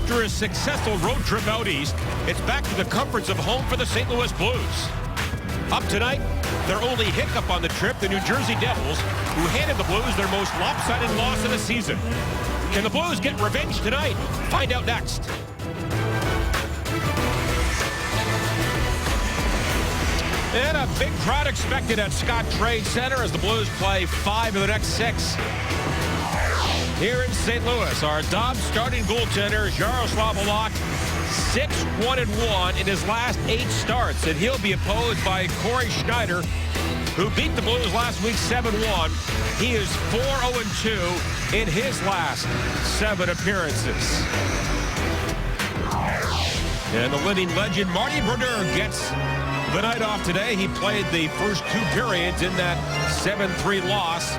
After a successful road trip out east, it's back to the comforts of home for the St. Louis Blues. Up tonight, their only hiccup on the trip, the New Jersey Devils, who handed the Blues their most lopsided loss of the season. Can the Blues get revenge tonight? Find out next. And a big crowd expected at Scott Trade Center as the Blues play 5 of the next 6. Here in St. Louis, our Dobbs starting goaltender, Jaroslav Halak, 6-1-1 in his last 8 starts. And he'll be opposed by Corey Schneider, who beat the Blues last week 7-1. He is 4-0-2 in his last 7 appearances. And the living legend, Marty Brodeur, gets the night off today. He played the first 2 periods in that 7-3 loss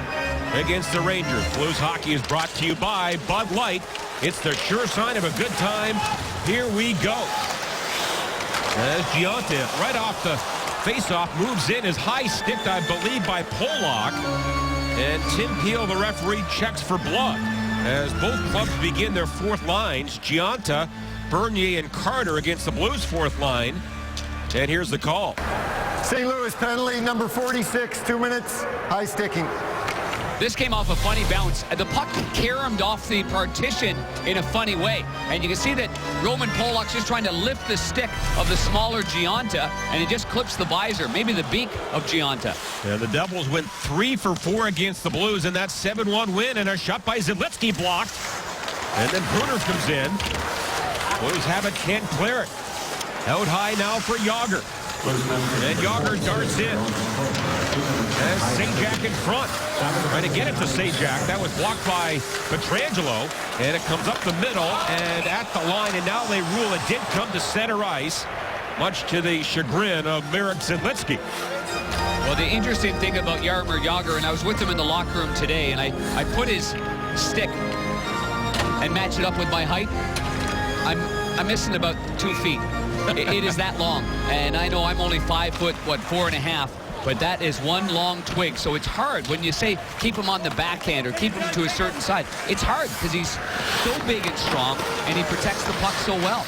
against the Rangers. Blues hockey is brought to you by Bud Light. It's the sure sign of a good time. Here we go. As Gionta, right off the faceoff, moves in, is high sticked, I believe, by Polak. And Tim Peel, the referee, checks for blood as both clubs begin their 4th lines. Gionta, Bernier, and Carter against the Blues' 4th line. And here's the call. St. Louis penalty, number 46, 2 minutes, high sticking. This came off a funny bounce. The puck caromed off the partition in a funny way. And you can see that Roman Polak's just trying to lift the stick of the smaller Gionta, and it just clips the visor, maybe the beak of Gionta. And the Devils went 3 for 4 against the Blues in that 7-1 win, and a shot by Zalitsky blocked. And then Brunner comes in. Blues have it, can't clear it. Out high now for Yager. And Yager darts in. As Sajak in front. Trying to get it to Sajak. That was blocked by Pietrangelo. And it comes up the middle and at the line. And now they rule it did come to center ice, much to the chagrin of Marek Zalitsky. Well, the interesting thing about Jaromir Jagr, and I was with him in the locker room today, and I put his stick and matched it up with my height. I'm missing about 2 feet. It is that long, and I know I'm only 5 foot, 4.5, but that is one long twig, so it's hard when you say keep him on the backhand or keep him to a certain side. It's hard because he's so big and strong, and he protects the puck so well.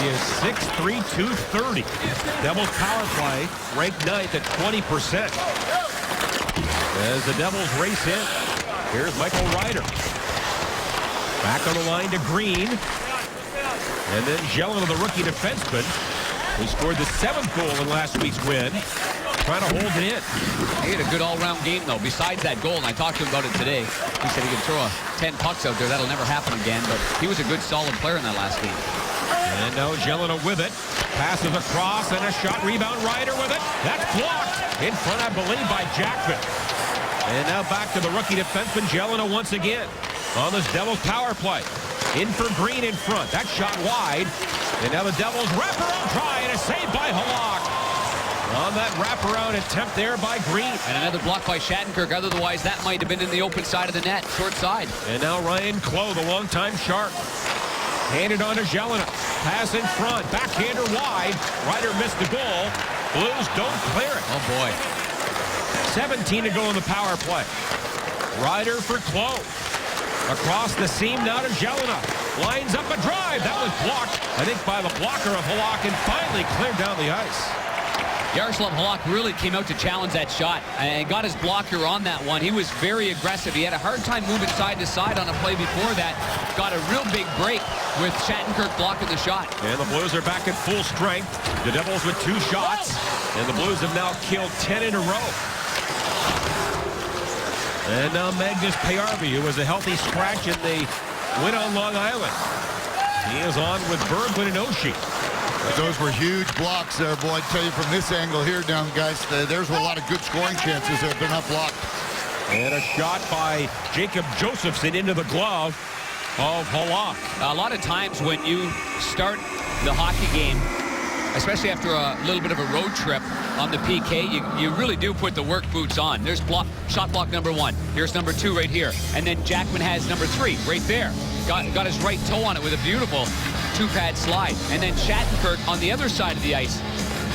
He is 6'3", 230. Devils power play ranked 9th at 20%. As the Devils race in, here's Michael Ryder. Back on the line to Green. And then Jelena, the rookie defenseman, who scored the 7th goal in last week's win, trying to hold it in. He had a good all-round game, though. Besides that goal, and I talked to him about it today, he said he could throw 10 pucks out there. That'll never happen again, but he was a good, solid player in that last game. And now Jelena with it. Passes across, and a shot rebound. Ryder with it. That's blocked. In front, I believe, by Jackman. And now back to the rookie defenseman, Jelena once again on this Devils power play. In for Green in front. That shot wide. And now the Devils wraparound try, and a save by Halak. On that wraparound attempt there by Green. And another block by Shattenkirk. Otherwise, that might have been in the open side of the net, short side. And now Ryan Clough, the longtime Shark. Handed on to Jelena. Pass in front. Backhander wide. Ryder missed the goal. Blues don't clear it. Oh, boy. 17 to go in the power play. Ryder for Clough. Across the seam now to Jelena. Lines up a drive. That was blocked, I think, by the blocker of Halak, and finally cleared down the ice. Jaroslav Halak really came out to challenge that shot and got his blocker on that one. He was very aggressive. He had a hard time moving side to side on a play before that. Got a real big break with Shattenkirk blocking the shot. And the Blues are back at full strength. The Devils with 2 shots. And the Blues have now killed 10 in a row. And now Magnus Paajarvi, who was a healthy scratch in the win on Long Island. He is on with Berglund and Oshie. Those were huge blocks there, boy. I tell you from this angle here down, guys, there's a lot of good scoring chances that have been unblocked. And a shot by Jacob Josephson into the glove of Halak. A lot of times when you start the hockey game, especially after a little bit of a road trip on the PK, you really do put the work boots on. There's shot block number 1. Here's number 2 right here. And then Jackman has number 3 right there. Got his right toe on it with a beautiful 2-pad slide. And then Shattenkirk on the other side of the ice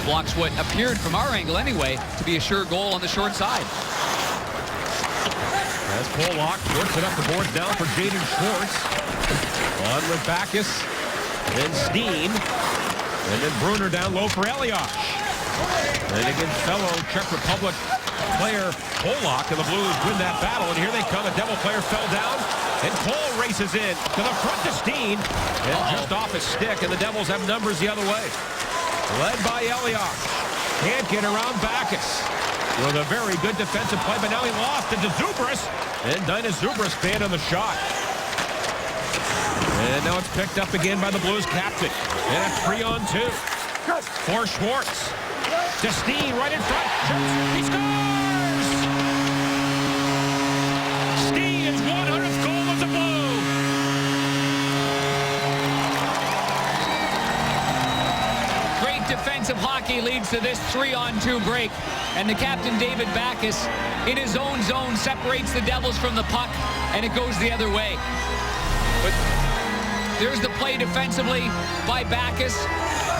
blocks what appeared from our angle anyway to be a sure goal on the short side. As Polak works it up the boards down for Jaden Schwartz. On with Backes. then Steen. And then Bruner down low for Elias. And against fellow Czech Republic player Polak, and the Blues win that battle. And here they come. A Devil player fell down. And Cole races in to the front to Steen. And just off his stick. And the Devils have numbers the other way. Led by Elias. Can't get around Backus. With a very good defensive play. But now he lost it to Zubris. And Dina Zubris banned on the shot. And now it's picked up again by the Blues captain. And a 3-on-2 for Schwartz. To Steen right in front. He scores! Steen's 100th goal as a Blue. Great defensive hockey leads to this 3-on-2 break. And the captain, David Backus, in his own zone, separates the Devils from the puck, and it goes the other way. But there's the play defensively by Backus.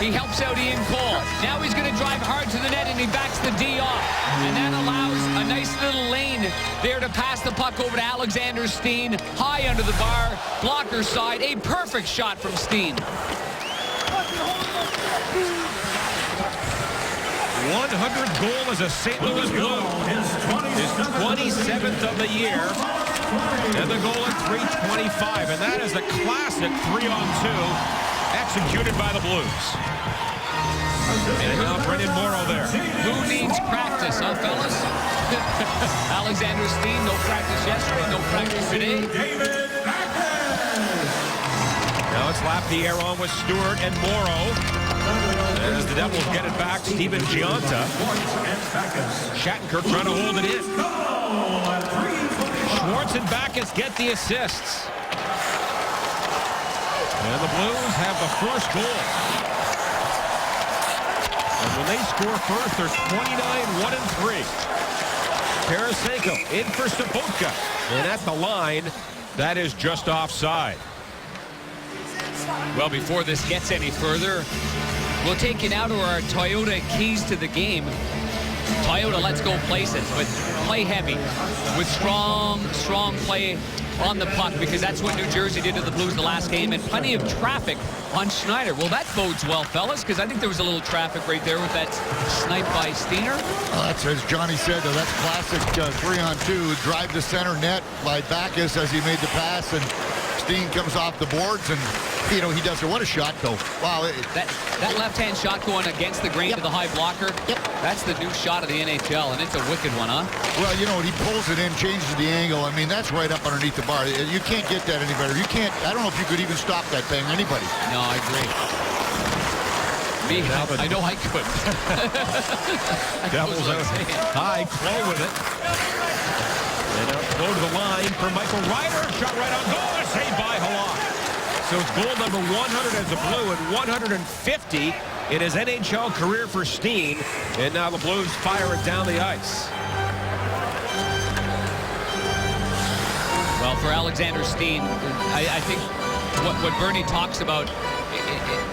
He helps out Ian Cole. Now he's going to drive hard to the net, and he backs the D off. And that allows a nice little lane there to pass the puck over to Alexander Steen. High under the bar, blocker side. A perfect shot from Steen. 100th goal as a St. Louis Blue. His 27th of the year. And the goal at 3:25. And that is the classic 3-on-2 executed by the Blues. And now Brendan Morrow there. Who needs practice, huh, fellas? Alexander Steen, no practice yesterday, no practice today. Now it's Lapierre on with Stewart and Morrow. As the Devils get it back, Steven Gionta. Shattenkirk trying to hold it in. Schwartz and Backus get the assists. And the Blues have the first goal. And when they score first, there's 29-1-3. Tarasenko in for Sobotka. And at the line, that is just offside. Well, before this gets any further, we'll take you now to our Toyota keys to the game. Toyota, let's go places, but play heavy with strong play on the puck, because that's what New Jersey did to the Blues the last game, and plenty of traffic on Schneider. Well, that bodes well, fellas, because I think there was a little traffic right there with that snipe by Steiner. That's, as Johnny said, though, that's classic 3-on-2. Drive to center net by Backus as he made the pass, and Steen comes off the boards, and he does it. What a shot, though. Wow. That left-hand shot going against the grain to the high blocker, that's the new shot of the NHL, and it's a wicked one, huh? Well, he pulls it in, changes the angle. I mean, that's right up underneath the bar. You can't get that any better. You can't, I don't know if you could even stop that thing, anybody. No, I agree. Me, I know I could. Devils out high, Clow with it. And out go to the line for Michael Ryder. Shot right on goal. A save by Halak. So it's goal number 100 as a Blue and 150 in his NHL career for Steen. And now the Blues fire it down the ice. Well, for Alexander Steen, I think what Bernie talks about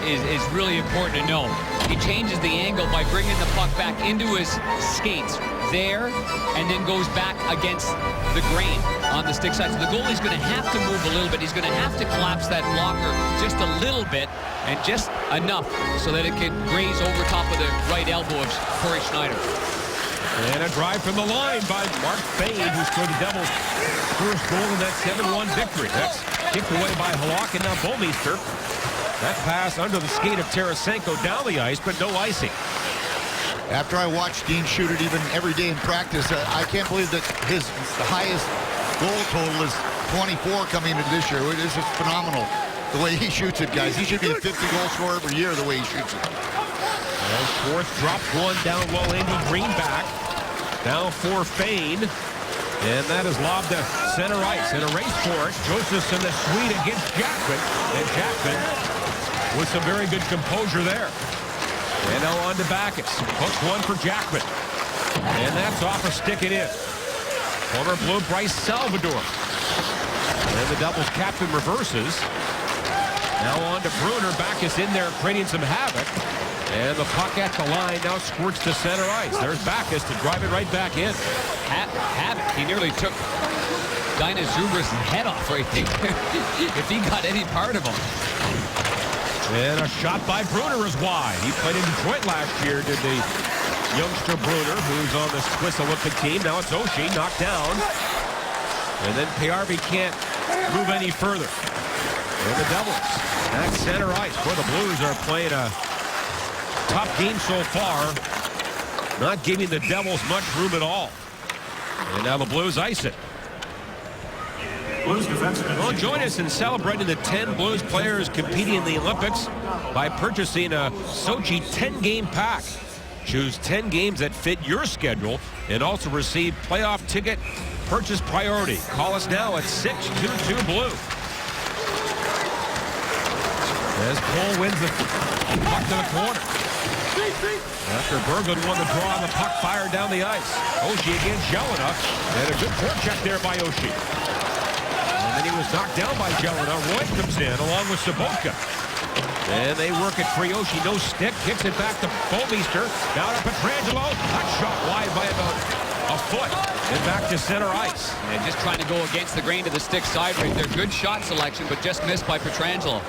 is really important to know. He changes the angle by bringing the puck back into his skates there, and then goes back against the grain on the stick side. So the goalie's going to have to move a little bit. He's going to have to collapse that blocker just a little bit, and just enough so that it can graze over top of the right elbow of Corey Schneider. And a drive from the line by Mark Fade, who scored the Devils' first goal in that 7-1 victory. That's kicked away by Halak, and now Bouwmeester. That pass under the skate of Tarasenko down the ice, but no icing. After I watched Steen shoot it even every day in practice, I can't believe that his highest goal total is 24 coming into this year. It is just phenomenal the way he shoots it, guys. He should be a 50-goal scorer every year the way he shoots it. Well, Schwartz dropped one down low, Andy Greenback. Now for Fane. And that is lobbed to center ice. In a race for it, Josephson, the Swede against Jackman. And Jackman with some very good composure there. And now on to Backus. Hooks one for Jackman. And that's off a stick it in. Former Blue Bryce Salvador. And the Devils captain reverses. Now on to Bruner. Backus in there creating some havoc. And the puck at the line now squirts to center ice. There's Backus to drive it right back in. Havoc. He nearly took Dina Zubris' head off right there if he got any part of him. And a shot by Bruner is wide. He played in Detroit last year, did the youngster Bruner, who's on the Swiss Olympic team. Now it's Oshie, knocked down. And then PRV can't move any further. And the Devils at center ice. Where the Blues are playing a top game so far. Not giving the Devils much room at all. And now the Blues ice it. Well, join us in celebrating the 10 Blues players competing in the Olympics by purchasing a Sochi 10-game pack. Choose 10 games that fit your schedule and also receive playoff ticket purchase priority. Call us now at 622-BLUE. As Cole wins the puck to the corner. After Berglund won the draw, the puck fired down the ice. Oshie against Jelena. And a good forecheck there by Oshie. And then he was knocked down by Jelena. Roy comes in along with Sobotka. And they work it free. Oshie, no stick. Kicks it back to Bouwmeester. Now to Pietrangelo. That shot wide by about a foot. And back to center ice. And just trying to go against the grain to the stick side right there. Good shot selection, but just missed by Pietrangelo.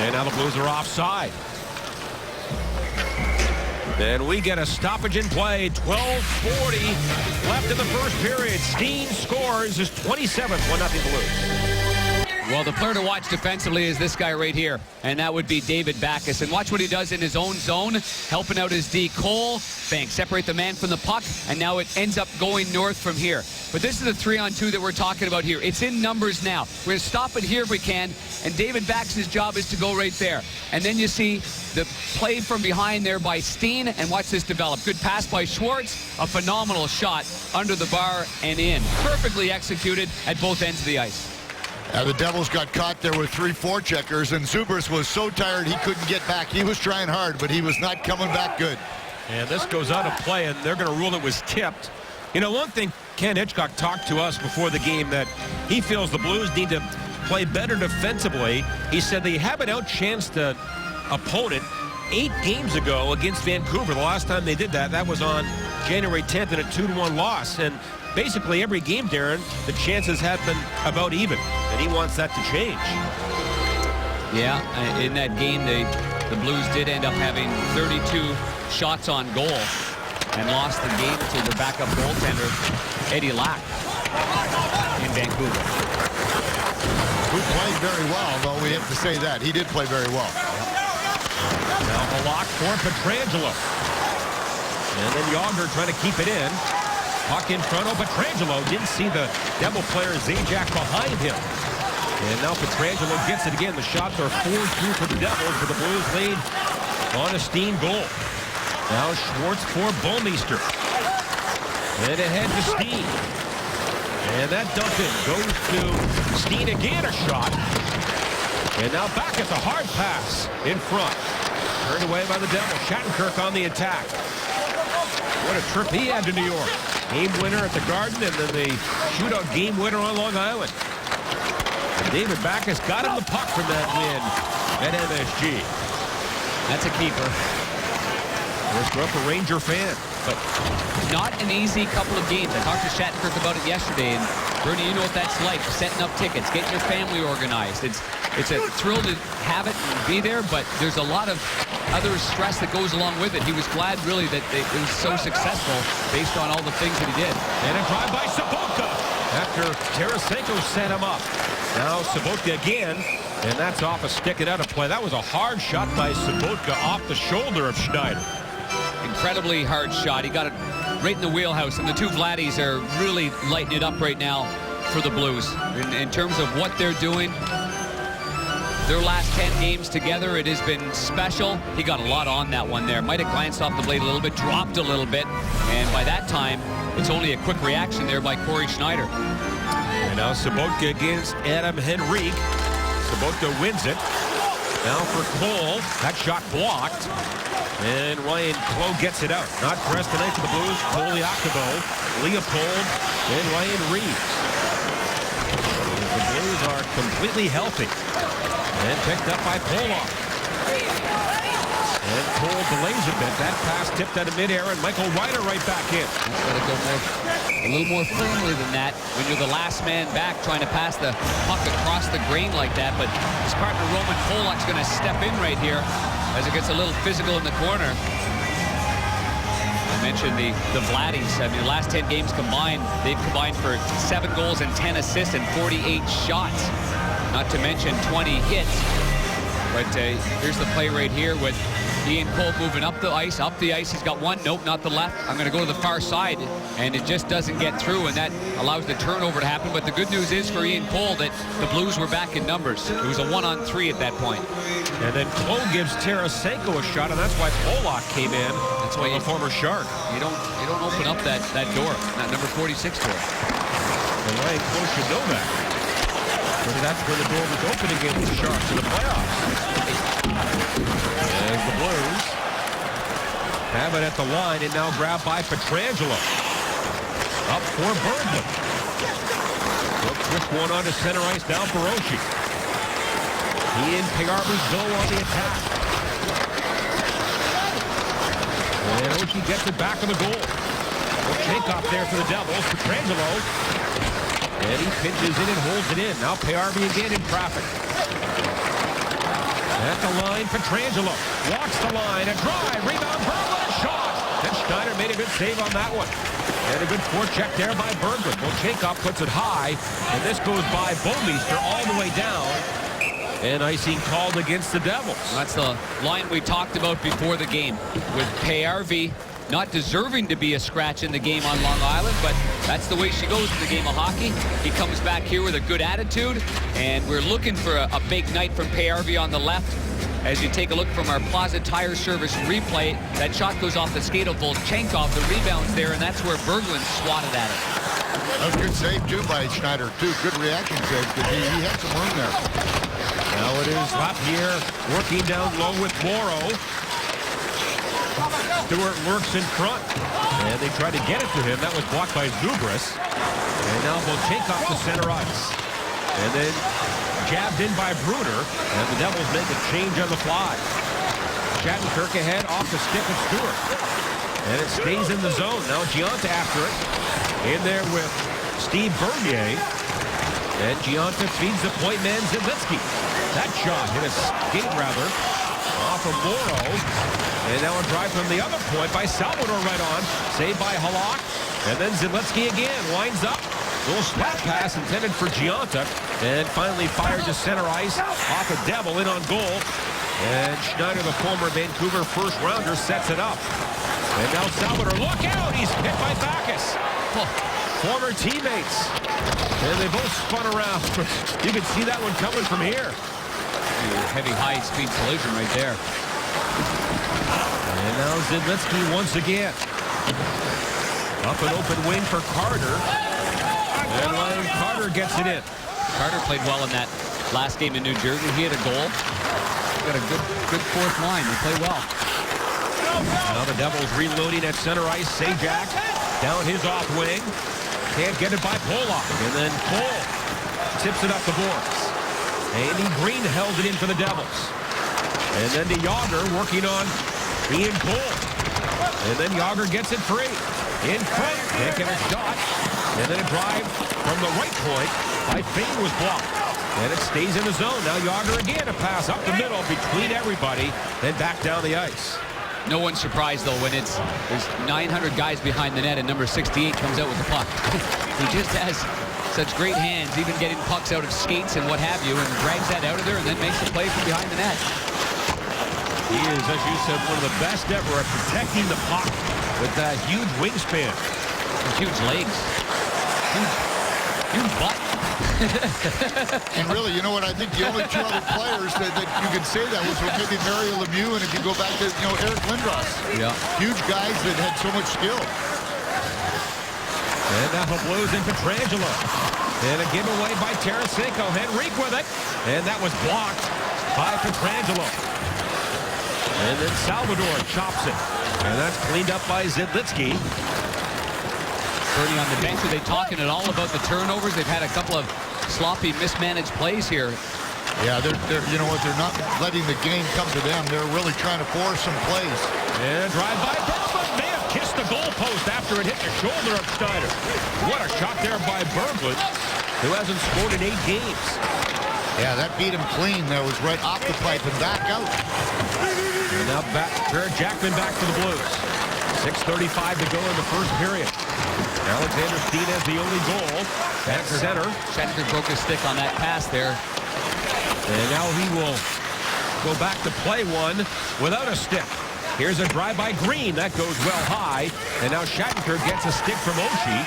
And now the Blues are offside. Then we get a stoppage in play. 12:40 left in the first period. Steen scores his 27th. 1-0 Blues. Well, the player to watch defensively is this guy right here, and that would be David Backes. And watch what he does in his own zone, helping out his D. Cole. Bang, separate the man from the puck, and now it ends up going north from here. But this is the 3-on-2 that we're talking about here. It's in numbers now. We're going to stop it here if we can, and David Backes' job is to go right there. And then you see the play from behind there by Steen, and watch this develop. Good pass by Schwartz, a phenomenal shot under the bar and in. Perfectly executed at both ends of the ice. The Devils got caught there with 3 forecheckers, and Zubers was so tired he couldn't get back. He was trying hard, but he was not coming back good. And this goes out of play, and they're going to rule it was tipped. You know, one thing, Ken Hitchcock talked to us before the game that he feels the Blues need to play better defensively. He said they haven't outchanced an opponent 8 games ago against Vancouver. The last time they did that, that was on January 10th in a 2-1 loss. And basically every game, Darren, the chances have been about even, and he wants that to change. Yeah, in that game, the Blues did end up having 32 shots on goal and lost the game to the backup goaltender, Eddie Lack, in Vancouver. Who played very well, though we have to say that. He did play very well. Now the lock for Pietrangelo. And then Yager trying to keep it in. Puck in front of Pietrangelo. Didn't see the Devil player Zajac behind him. And now Pietrangelo gets it again. The shots are 4-2 for the Devils, but the Blues lead on a Steen goal. Now Schwartz for Bouwmeester. And ahead to Steen. And that dump in goes to Steen again, a shot. And now back at the hard pass in front. Turned away by the Devils. Shattenkirk on the attack. What a trip he had to New York. Game winner at the Garden, and then the shootout game winner on Long Island. And David Backes got him the puck from that win at MSG. That's a keeper. Chris Rupp, a Ranger fan. But not an easy couple of games. I talked to Shattenkirk about it yesterday, and Bernie, you know what that's like, setting up tickets, getting your family organized. It's a thrill to have it and be there, but there's a lot of other stress that goes along with it. He was glad, really, that it was so successful based on all the things that he did. And a drive by Sobotka after Tarasenko set him up. Now Sobotka again, and that's off a stick and out of play. That was a hard shot by Sobotka off the shoulder of Schneider. Incredibly hard shot. He got it right in the wheelhouse, and the two Vladdies are really lighting it up right now for the Blues. In terms of what they're doing, their last 10 games together, it has been special. He got a lot on that one there. Might have glanced off the blade a little bit, dropped a little bit, and by that time, it's only a quick reaction there by Corey Schneider. And now Sobotka against Adam Henrique. Sobotka wins it. Now for Cole. That shot blocked. And Ryan Clough gets it out. Not pressed tonight for the Blues. Cole Yakubo, Leopold, and Ryan Reeves. The Blues are completely healthy. And picked up by Pollock. And Cole delays a bit. That pass tipped out of midair, and Michael Ryder right back in. That's got to go a little more firmly than that when you're the last man back trying to pass the puck across the grain like that. But his partner Roman Polak's going to step in right here as it gets a little physical in the corner. I mentioned the Vladdies. I mean, the last 10 games combined, they've combined for 7 goals and 10 assists and 48 shots. Not to mention 20 hits. But here's the play right here with Ian Cole moving up the ice. He's got one. Nope, not the left. I'm going to go to the far side, and it just doesn't get through, and that allows the turnover to happen. But the good news is for Ian Cole that the Blues were back in numbers. It was a 1-on-3 at that point. And then Cole gives Tarasenko a shot, and that's why Polak came in. That's why the former Shark. You don't open up that door, that number 46 door. And Ryan Cole should know that. But that's where the door was open against the Sharks in the playoffs. And the Blues have it at the line, and now grabbed by Pietrangelo. Up for Berglund. A quick one onto center ice, down for Oshie. He and Payarby's go on the attack. And Oshie gets it back in the goal. Chekhov there for the Devils. Pietrangelo. And he pitches in and holds it in. Now Payarby again in traffic. At the line, Pietrangelo walks the line. A drive, rebound, Berglund, shot. And Schneider made a good save on that one. And a good forecheck there by Berglund. Well, Chekhov puts it high, and this goes by Bouwmeester all the way down. And icing called against the Devils. That's the line we talked about before the game with Payarby not deserving to be a scratch in the game on Long Island, but that's the way she goes in the game of hockey. He comes back here with a good attitude, and we're looking for a big night from Payarby on the left. As you take a look from our Plaza Tire Service replay, that shot goes off the skate of Volchenkov. The rebound's there, and that's where Berglund swatted at it. That was a good save, too, by Schneider, too. Good reaction save, because he had some room there. Now it is Lapierre working down low with Morrow. Stewart works in front, and they try to get it to him. That was blocked by Zubris. And now Volchenkov to center ice. And then jabbed in by Bruder, and the Devils make a change on the fly. Shattenkirk ahead off the stick of Stewart. And it stays in the zone. Now Gionta after it. In there with Steve Bernier. And Gionta feeds the point man Zilitsky. That shot hit a skate rather off of Morrow. And now a drive from the other point by Salvador right on. Saved by Halak. And then Zilitsky again winds up. Little slap pass intended for Gionta. And finally fired to center ice off a Devil in on goal. And Schneider, the former Vancouver first rounder, sets it up. And now Salvador, look out! He's hit by Bacchus. Former teammates. And they both spun around. You can see that one coming from here. Heavy high-speed collision right there. And now Zidlitsky once again. Up an open wing for Carter. And Ryan Carter gets it in. Carter played well in that last game in New Jersey. He had a goal. Got a good fourth line. They play well. Now the Devils reloading at center ice. Sajak down his off wing. Can't get it by Polak. And then Cole tips it up the boards. Andy Green held it in for the Devils. And then to Yager working on Ian Cole. And then Yager gets it free. In front. Can't get a shot. And then a drive from the right point by Fane was blocked. And it stays in the zone. Now Yager again, a pass up the middle between everybody. Then back down the ice. No one's surprised, though, when there's 900 guys behind the net and number 68 comes out with the puck. He just has such great hands, even getting pucks out of skates and what have you, and drags that out of there and then makes the play from behind the net. He is, as you said, one of the best ever at protecting the puck with that huge wingspan. Huge legs. Huge butt. And really, you know what? I think the only two other players that you could say that was maybe Mario Lemieux, and if you go back to, Eric Lindros. Yeah. Huge guys that had so much skill. And now Blues in Pietrangelo. And a giveaway by Tarasenko. Henrique with it. And that was blocked by Pietrangelo. And then Salvador chops it. And that's cleaned up by Zidlitsky. Bernie on the bench, are they talking at all about the turnovers? They've had a couple of sloppy, mismanaged plays here Yeah, you know what? They're not letting the game come to them. They're really trying to force some plays. And drive by Berglund may have kissed the goalpost after it hit the shoulder of Schneider. What a shot there by Berglund, who hasn't scored in 8 games. Yeah, that beat him clean. That was right off the pipe and back out. And now Jared Jackman back to the Blues. 6:35 to go in the first period. Alexander Steen has the only goal at center. Shattenkirk broke his stick on that pass there. And now he will go back to play one without a stick. Here's a drive by Green. That goes well high. And now Shattenkirk gets a stick from Oshie.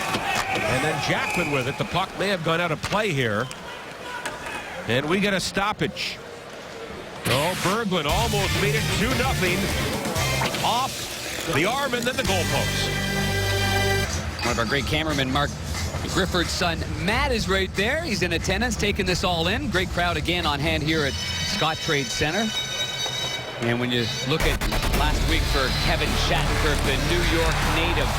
And then Jackman with it. The puck may have gone out of play here. And we get a stoppage. Oh, Berglund almost made it 2-0. Off the arm and then the goalpost. One of our great cameramen, Mark Grifford's son, Matt, is right there. He's in attendance, taking this all in. Great crowd again on hand here at Scott Trade Center. And when you look at last week for Kevin Shattenkirk, the New York native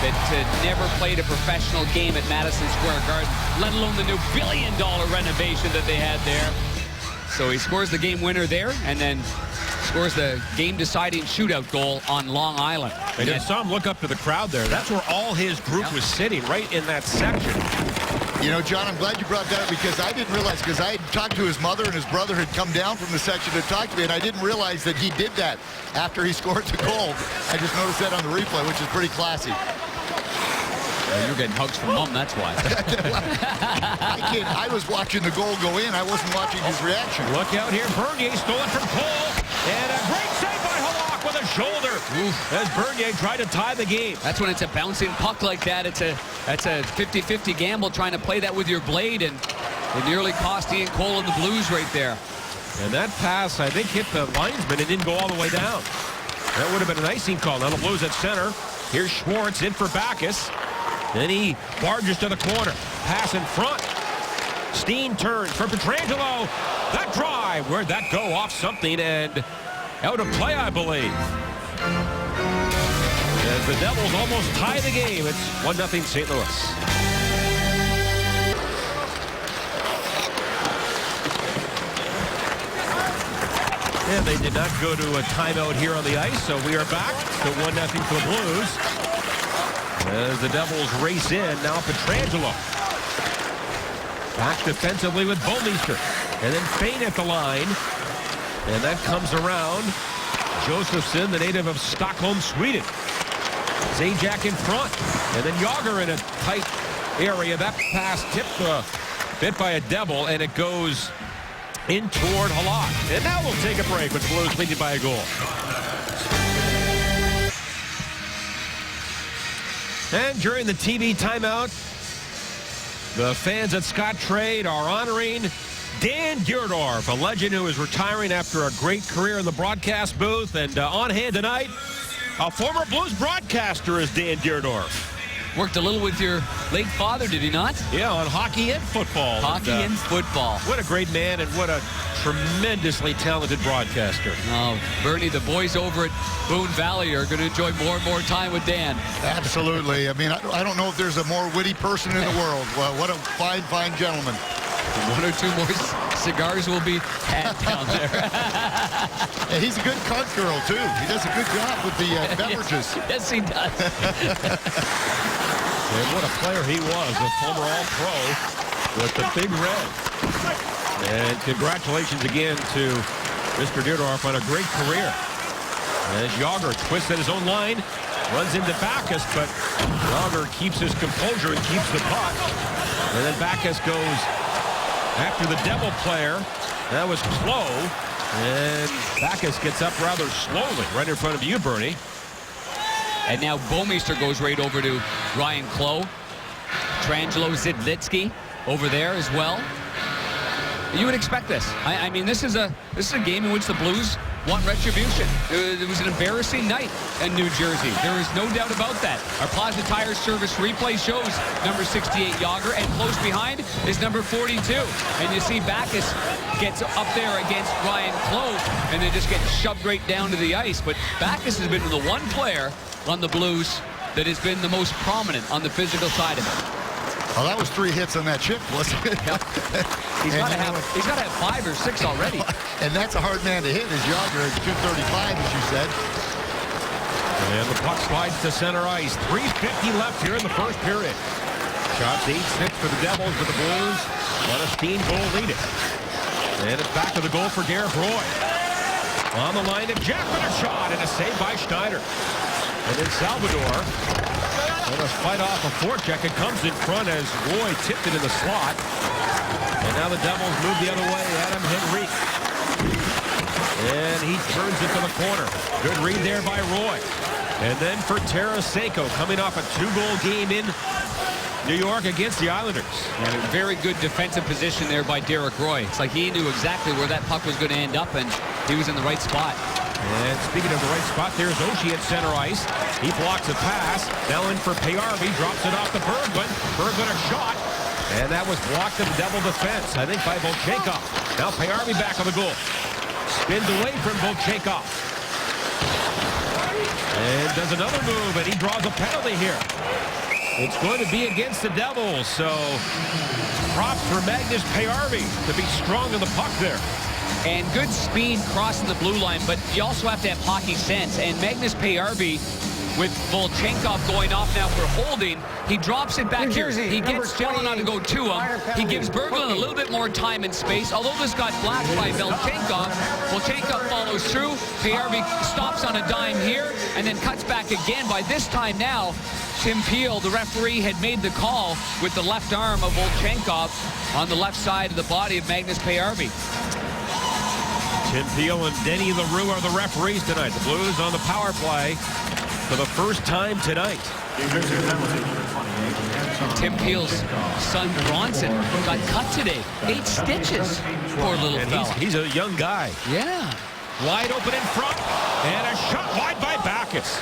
that never played a professional game at Madison Square Garden, let alone the new billion-dollar renovation that they had there. So he scores the game winner there and then scores the game-deciding shootout goal on Long Island. And you saw him look up to the crowd there. That's where all his group was sitting, right in that section. You know, John, I'm glad you brought that up because I didn't realize, because I had talked to his mother and his brother had come down from the section to talk to me, and I didn't realize that he did that after he scored the goal. I just noticed that on the replay, which is pretty classy. Well, you're getting hugs from Mom, that's why. I was watching the goal go in. I wasn't watching his reaction. Look out here. Bernier stole it from Cole. And a great save by Halak with a shoulder. Oof. As Bernier tried to tie the game. That's when it's a bouncing puck like that. That's a 50-50 gamble trying to play that with your blade, and it nearly cost Ian Cole and the Blues right there. And that pass, I think, hit the linesman and didn't go all the way down. That would have been an icing call. Now the Blues at center. Here's Schwartz in for Backus. Then he barges to the corner. Pass in front. Steen turns for Pietrangelo. That drive, where'd that go? Off something and out of play, I believe. As the Devils almost tie the game. It's 1-0 St. Louis. And they did not go to a timeout here on the ice, so we are back to 1-0 for the Blues. As the Devils race in, now Pietrangelo. Back defensively with Bouwmeester. And then Fane at the line. And that comes around. Josephson, the native of Stockholm, Sweden. Zajac in front. And then Yager in a tight area. That pass tipped a bit by a Devil, and it goes in toward Halak. And now we'll take a break with the Blues leading by a goal. And during the TV timeout, the fans at Scott Trade are honoring Dan Dierdorf, a legend who is retiring after a great career in the broadcast booth. And on hand tonight, a former Blues broadcaster is Dan Dierdorf. Worked a little with your late father, did he not? Yeah, on hockey and football. Hockey and football. What a great man and what a tremendously talented broadcaster. Oh, Bernie, the boys over at Boone Valley are going to enjoy more and more time with Dan. Absolutely. I mean, I don't know if there's a more witty person in the world. Well, what a fine, fine gentleman. One or two more cigars will be had down there. And he's a good cart girl, too. He does a good job with the beverages. Yes, he does. And what a player he was, a former All-Pro with the Big Red. And congratulations again to Mr. Dierdorf on a great career. As Yager twists at his own line, runs into Backus, but Yager keeps his composure and keeps the puck. And then Backus goes after the Devil player. That was Clough. And Backus gets up rather slowly right in front of you, Bernie. And now Bouwmeester goes right over to Ryan Clough. Pietrangelo, Zidlitsky over there as well. You would expect this. I mean, this is a game in which the Blues want retribution. It was an embarrassing night in New Jersey. There is no doubt about that. Our Plaza Tire Service replay shows number 68 Yager, and close behind is number 42. And you see Backus gets up there against Ryan Clough, and they just get shoved right down to the ice. But Backus has been the one player on the Blues that has been the most prominent on the physical side of it. Oh, that was 3 hits on that shift, wasn't it? He's got to have 5 or 6 already. And that's a hard man to hit, is Yager at 235, as you said. And the puck slides to center ice. 3:50 left here in the first period. Shots 8-6 for the Devils, but the Blues let a steamboat lead it. And it's back to the goal for Derek Roy. On the line to Jeff and a shot and a save by Schneider. And then Salvador. And a fight off a forecheck. It comes in front as Roy tipped it in the slot. And now the Devils move the other way. Adam Henrique. And he turns it to the corner. Good read there by Roy. And then for Tarasenko, coming off a 2-goal game in New York against the Islanders. And a very good defensive position there by Derek Roy. It's like he knew exactly where that puck was going to end up, and he was in the right spot. And speaking of the right spot, there's Oshie at center ice. He blocks a pass. Now in for Payarvi. Drops it off to Berglund. Berglund a shot. And that was blocked in the Devil defense, I think, by Volchenkov. Now Payarvi back on the goal. Spins away from Volchenkov. And does another move, and he draws a penalty here. It's going to be against the Devils, so props for Magnus Payarvi to be strong in the puck there. And good speed crossing the blue line, but you also have to have hockey sense. And Magnus Payarvi, with Volchenkov going off now for holding, he drops it back here. He gets Gelinas to go to him. He gives Berglund a little bit more time and space. Although this got blocked by Volchenkov, Volchenkov follows through. Payarvi stops on a dime here and then cuts back again. By this time now, Tim Peel, the referee, had made the call with the left arm of Volchenkov on the left side of the body of Magnus Payarvi. Tim Peel and Denny LaRue are the referees tonight. The Blues on the power play for the first time tonight. Tim Peel's son Bronson got cut today. 8 stitches. Poor little And fella. he's a young guy. Yeah. Wide open in front. And a shot wide by Backes.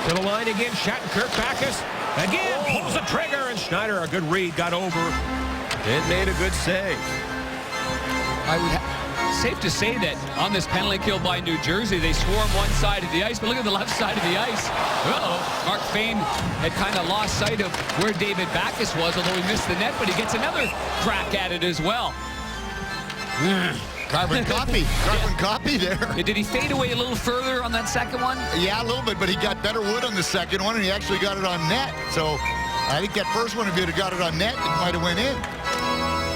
To the line again, Shattenkirk. Backes again pulls the trigger. And Schneider, a good read, got over and made a good save. Safe to say that on this penalty kill by New Jersey, they swarm one side of the ice, but look at the left side of the ice. Mark Fane had kind of lost sight of where David Backes was, although he missed the net, but he gets another crack at it as well. Carbon copy there. Did he fade away a little further on that second one? Yeah, a little bit, but he got better wood on the second one, and he actually got it on net. So I think that first one, if he'd have got it on net, it might have went in.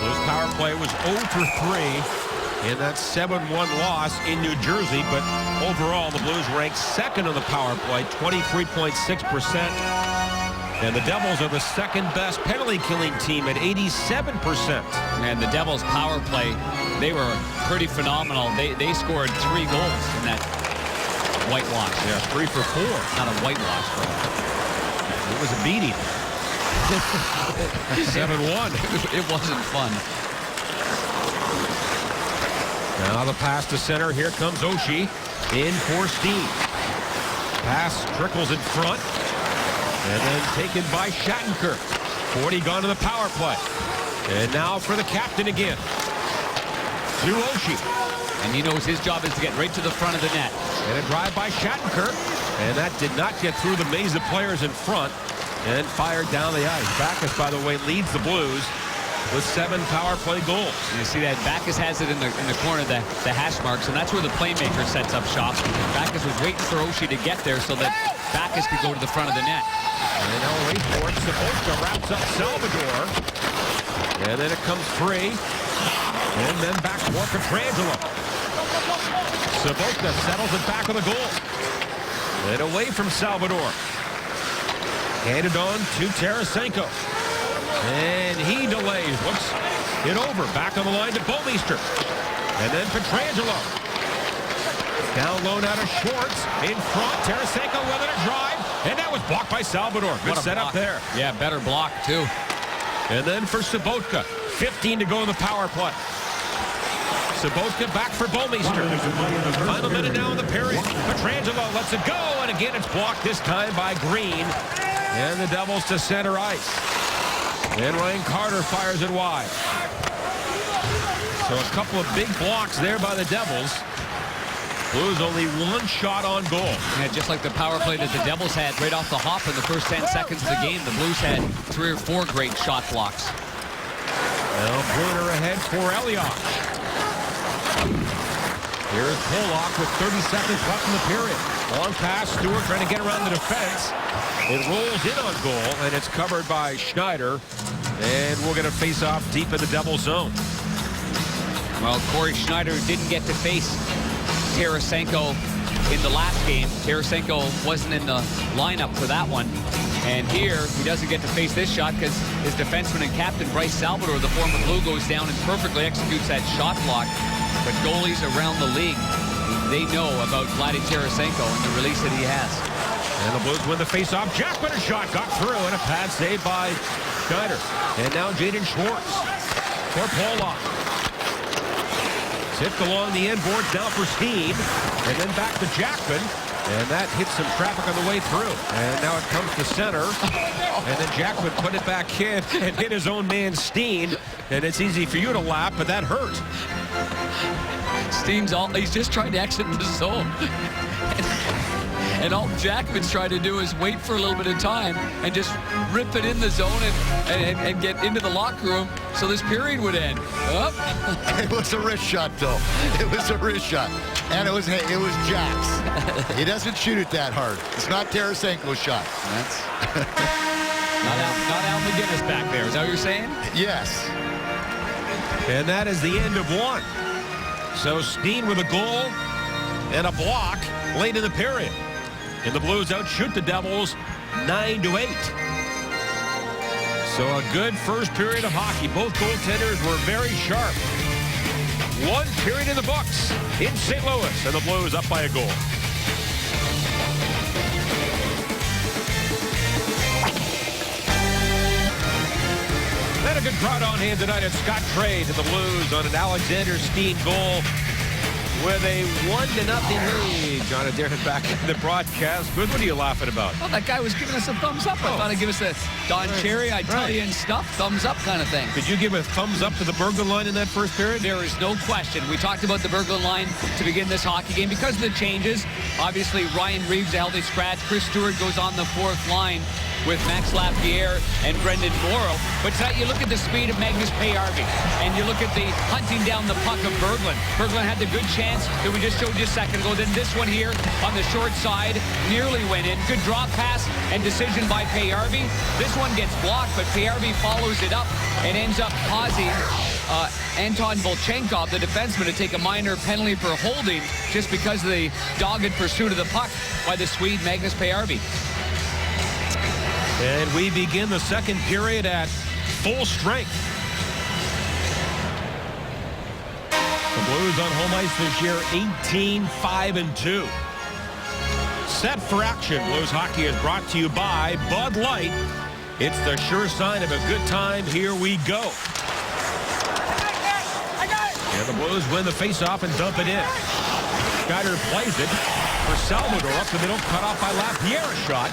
Blues power play was 0 for 3 in that 7-1 loss in New Jersey, but overall the Blues ranked second on the power play, 23.6%. And the Devils are the second best penalty killing team at 87%. And the Devils power play, they were pretty phenomenal. They scored 3 goals in that whitewash. Yeah, 3 for 4. Not a whitewash, but it was a beating. 7-1. It wasn't fun. Now the pass to center. Here comes Oshie in for Steen. Pass trickles in front. And then taken by Shattenkirk. 40 gone to the power play. And now for the captain again. To Oshie. And he knows his job is to get right to the front of the net. And a drive by Shattenkirk. And that did not get through the maze of players in front. And fired down the ice. Backes, by the way, leads the Blues with 7 power play goals. You see that Backes has it in the corner, the hash marks, and that's where the playmaker sets up shop. Backes was waiting for Oshie to get there so that Backes could go to the front of the net. And now wait for it. Sabotka wraps up Salvador. And then it comes free. And then back for Pietrangelo. Sabotka settles it back on the goal. And away from Salvador. Handed on to Tarasenko. And he delays. Looks it over. Back on the line to Bouwmeester. And then Pietrangelo. Down low now to Schwartz. In front. Tarasenko with it a drive. And that was blocked by Salvador. Good setup there. Yeah, better block, too. And then for Sabotka. 15 to go in the power play. Sabotka back for Bouwmeester. Final minute now in the period. Pietrangelo lets it go. And again, it's blocked this time by Green. And the Devils to center ice. And Ryan Carter fires it wide. So a couple of big blocks there by the Devils. Blues only one shot on goal. Yeah, just like the power play that the Devils had right off the hop in the first 10 seconds of the game, the Blues had 3 or 4 great shot blocks. Now Bruner ahead for Elias. Here's Pollock with 30 seconds left in the period. Long pass, Stewart trying to get around the defense. It rolls in on goal, and it's covered by Schneider. And we're going to face off deep in the Devil zone. Well, Corey Schneider didn't get to face Tarasenko in the last game. Tarasenko wasn't in the lineup for that one. And here, he doesn't get to face this shot because his defenseman and captain, Bryce Salvador, the former Blue, goes down and perfectly executes that shot block. But goalies around the league, they know about Vladimir Tarasenko and the release that he has. And the Blues win the face-off. Jackman, a shot, got through, and a pad saved by Schneider. And now Jaden Schwartz for Pollock. Tipped along the end boards now for Steen. And then back to Jackman. And that hits some traffic on the way through. And now it comes to center. And then Jackman put it back in and hit his own man Steen. And it's easy for you to laugh, but that hurt. Steen's he's just trying to exit the zone. And all Jackman's trying to do is wait for a little bit of time and just rip it in the zone and get into the locker room so this period would end. It was a wrist shot, though. It was a wrist shot. And it was Jack's. He doesn't shoot it that hard. It's not Tarasenko's shot. That's not Al McGinnis back there. Is that what you're saying? Yes. And that is the end of one. So Steen with a goal and a block late in the period. And the Blues outshoot the Devils 9-8. So a good first period of hockey. Both goaltenders were very sharp. One period in the books in St. Louis, and the Blues up by a goal. Then a good crowd on hand tonight at Scott Trade to the Blues on an Alexander Steen goal with a 1-0 lead. John Adair back in the broadcast. Good, what are you laughing about? Well, that guy was giving us a thumbs up. I thought he'd give us a Don Cherry, I tell you and stuff, thumbs up kind of thing. Did you give a thumbs up to the Berglund line in that first period? There is no question. We talked about the Berglund line to begin this hockey game because of the changes. Obviously, Ryan Reeves, a healthy scratch. Chris Stewart goes on the fourth line with Max Lapierre and Brendan Morrow. But tonight you look at the speed of Magnus Payarvi, and you look at the hunting down the puck of Berglund. Berglund had the good chance that we just showed you a second ago. Then this one here on the short side nearly went in. Good drop pass and decision by Payarvi. This one gets blocked, but Payarvi follows it up and ends up causing Anton Volchenkov, the defenseman, to take a minor penalty for holding just because of the dogged pursuit of the puck by the Swede Magnus Payarvi. And we begin the second period at full strength. The Blues on home ice this year, 18-5-2. Set for action. Blues hockey is brought to you by Bud Light. It's the sure sign of a good time. Here we go. And the Blues win the faceoff and dump it in. Schneider plays it for Salvador up the middle, cut off by Lapierre shot.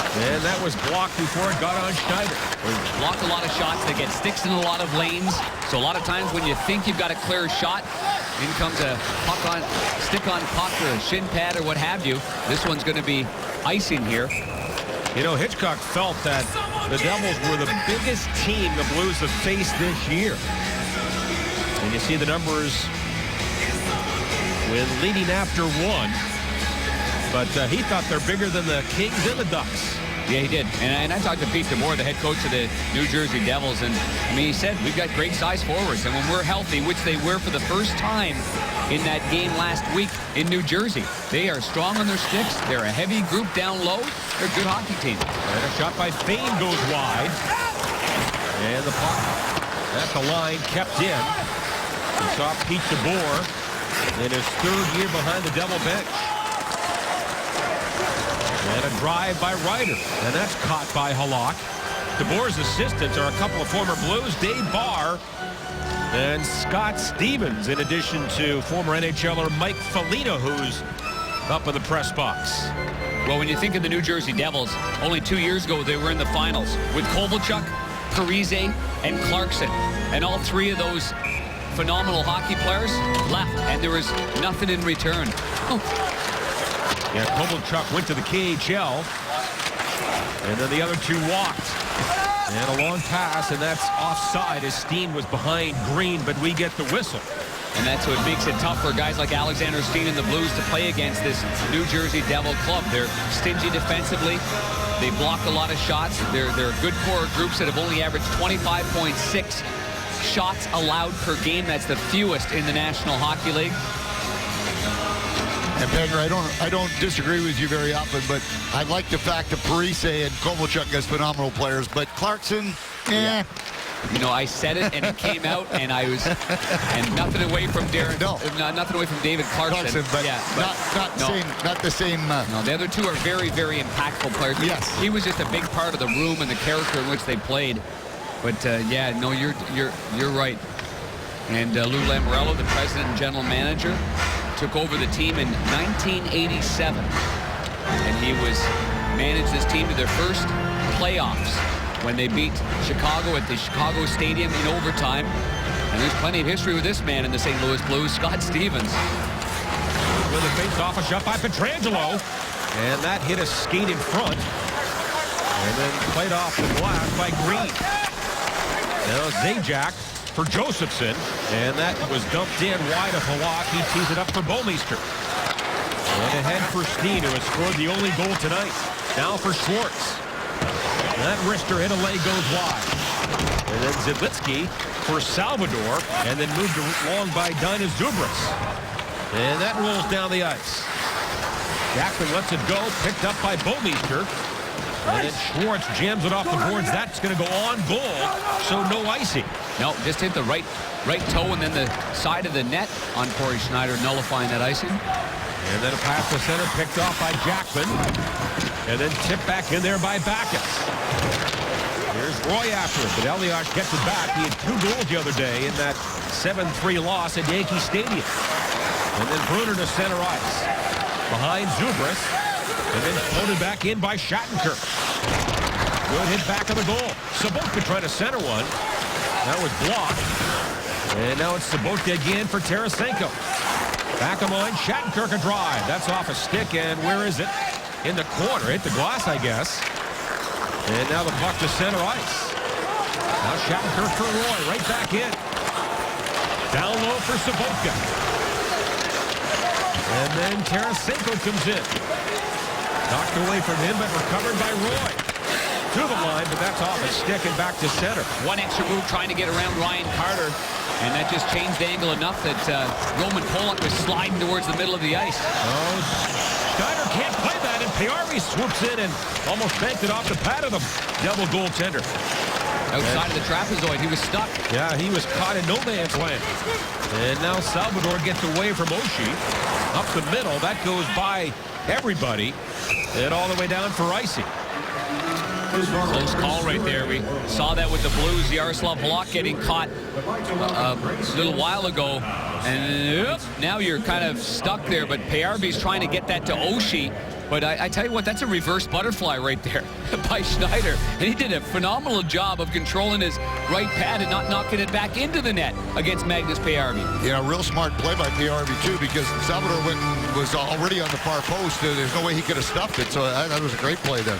And that was blocked before it got on Schneider. We block a lot of shots. They get sticks in a lot of lanes. So a lot of times when you think you've got a clear shot, in comes a puck on, stick on puck or a shin pad or what have you. This one's going to be icing here. You know, Hitchcock felt that the Devils were the biggest team the Blues have faced this year. And you see the numbers when leading after one. But he thought they're bigger than the Kings and the Ducks. Yeah, he did. And I talked to Pete DeBoer, the head coach of the New Jersey Devils, and I mean, he said, we've got great size forwards, and when we're healthy, which they were for the first time in that game last week in New Jersey, they are strong on their sticks. They're a heavy group down low. They're a good hockey team. And a shot by Fane goes wide. And the puck at the line kept in. We saw Pete DeBoer in his third year behind the Devil bench. And a drive by Ryder. And that's caught by Halak. DeBoer's assistants are a couple of former Blues, Dave Barr and Scott Stevens, in addition to former NHLer Mike Foligno, who's up in the press box. Well, when you think of the New Jersey Devils, only 2 years ago they were in the finals with Kovalchuk, Parise, and Clarkson. And all three of those phenomenal hockey players left, and there was nothing in return. Yeah, Kovalchuk went to the KHL, and then the other two walked. And a long pass, and that's offside as Steen was behind Green, but we get the whistle. And that's what makes it tough for guys like Alexander Steen and the Blues to play against this New Jersey Devil club. They're stingy defensively. They block a lot of shots. They're good core groups that have only averaged 25.6 shots allowed per game. That's the fewest in the National Hockey League. And Panger, I don't disagree with you very often, but I like the fact that Parise and Kovalchuk as phenomenal players, but Clarkson, yeah. You know, I said it and it came out, and I was, and nothing away from Darren, nothing away from David Clarkson, but yeah, not the same. No, the other two are very, very impactful players. Yes, he was just a big part of the room and the character in which they played. But yeah, no, you're right. And Lou Lamoriello, the president and general manager, took over the team in 1987, and he managed this team to their first playoffs when they beat Chicago at the Chicago Stadium in overtime. And there's plenty of history with this man in the St. Louis Blues, Scott Stevens. With a face-off, a shot by Pietrangelo, and that hit a skate in front, and then played off the glass by Green. Now Zajac for Josephson, and that was dumped in wide of Halak. He tees it up for Bouwmeester. And ahead for Steen, who has scored the only goal tonight. Now for Schwartz. That wrister hit a leg, goes wide. And then Zidlitsky for Salvador, and then moved along by Dina Zubras. And that rolls down the ice. Jackman lets it go, picked up by Bouwmeester. And then Schwartz jams it off the boards. That's going to go on goal, so no icing. No, just hit the right toe and then the side of the net on Corey Schneider, nullifying that icing. And then a pass to center picked off by Jackman. And then tipped back in there by Backus. Here's Roy after it, but Elias gets it back. He had 2 goals the other day in that 7-3 loss at Yankee Stadium. And then Bruner to center ice. Behind Zubras. And then floated back in by Shattenkirk. Good hit back of the goal. Sobotka trying to center one. That was blocked. And now it's Sobotka again for Tarasenko. Back of line, Shattenkirk a drive. That's off a stick, and where is it? In the corner. Hit the glass, I guess. And now the puck to center ice. Now Shattenkirk for Roy. Right back in. Down low for Sobotka. And then Tarasenko comes in. Knocked away from him, but recovered by Roy. To the line, but that's off a stick and back to center. One extra move trying to get around Ryan Carter, and that just changed the angle enough that Roman Polak was sliding towards the middle of the ice. Oh, Schneider can't play that, and Piarvi swoops in and almost banked it off the pad of the Devil goaltender. Outside of the trapezoid, he was stuck. Yeah, he was caught in no man's land. And now Salvador gets away from Oshie. Up the middle, that goes by everybody. And all the way down for icing. Close call right there. We saw that with the Blues. Yaroslav Halak getting caught a little while ago. And now you're kind of stuck there. But Piarvi's trying to get that to Oshie. But I tell you what, that's a reverse butterfly right there by Schneider. And he did a phenomenal job of controlling his right pad and not knocking it back into the net against Magnus Piarvi. Yeah, real smart play by Piarvi, too, because Salvador was already on the far post. There's no way he could have stuffed it. So that was a great play there.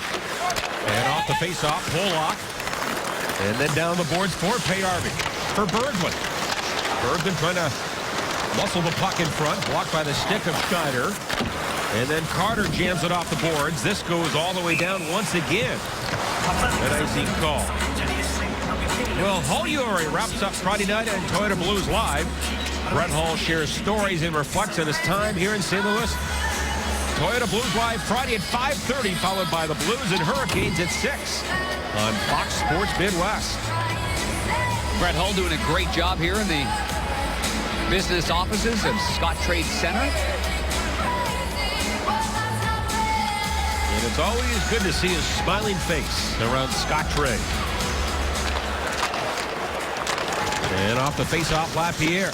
And off the face-off, Polak. And then down the boards for Piarvi. For Berglund. Berglund trying to muscle the puck in front. Blocked by the stick of Schneider. And then Carter jams it off the boards. This goes all the way down once again. An icing call. Well, Hull Uri wraps up Friday night on Toyota Blues Live. Brett Hull shares stories and reflects on his time here in St. Louis. Toyota Blues Live Friday at 5:30, followed by the Blues and Hurricanes at 6 on Fox Sports Midwest. Brett Hull doing a great job here in the business offices of Scottrade Center. And it's always good to see his smiling face around Scottrade. And off the face-off, Lapierre.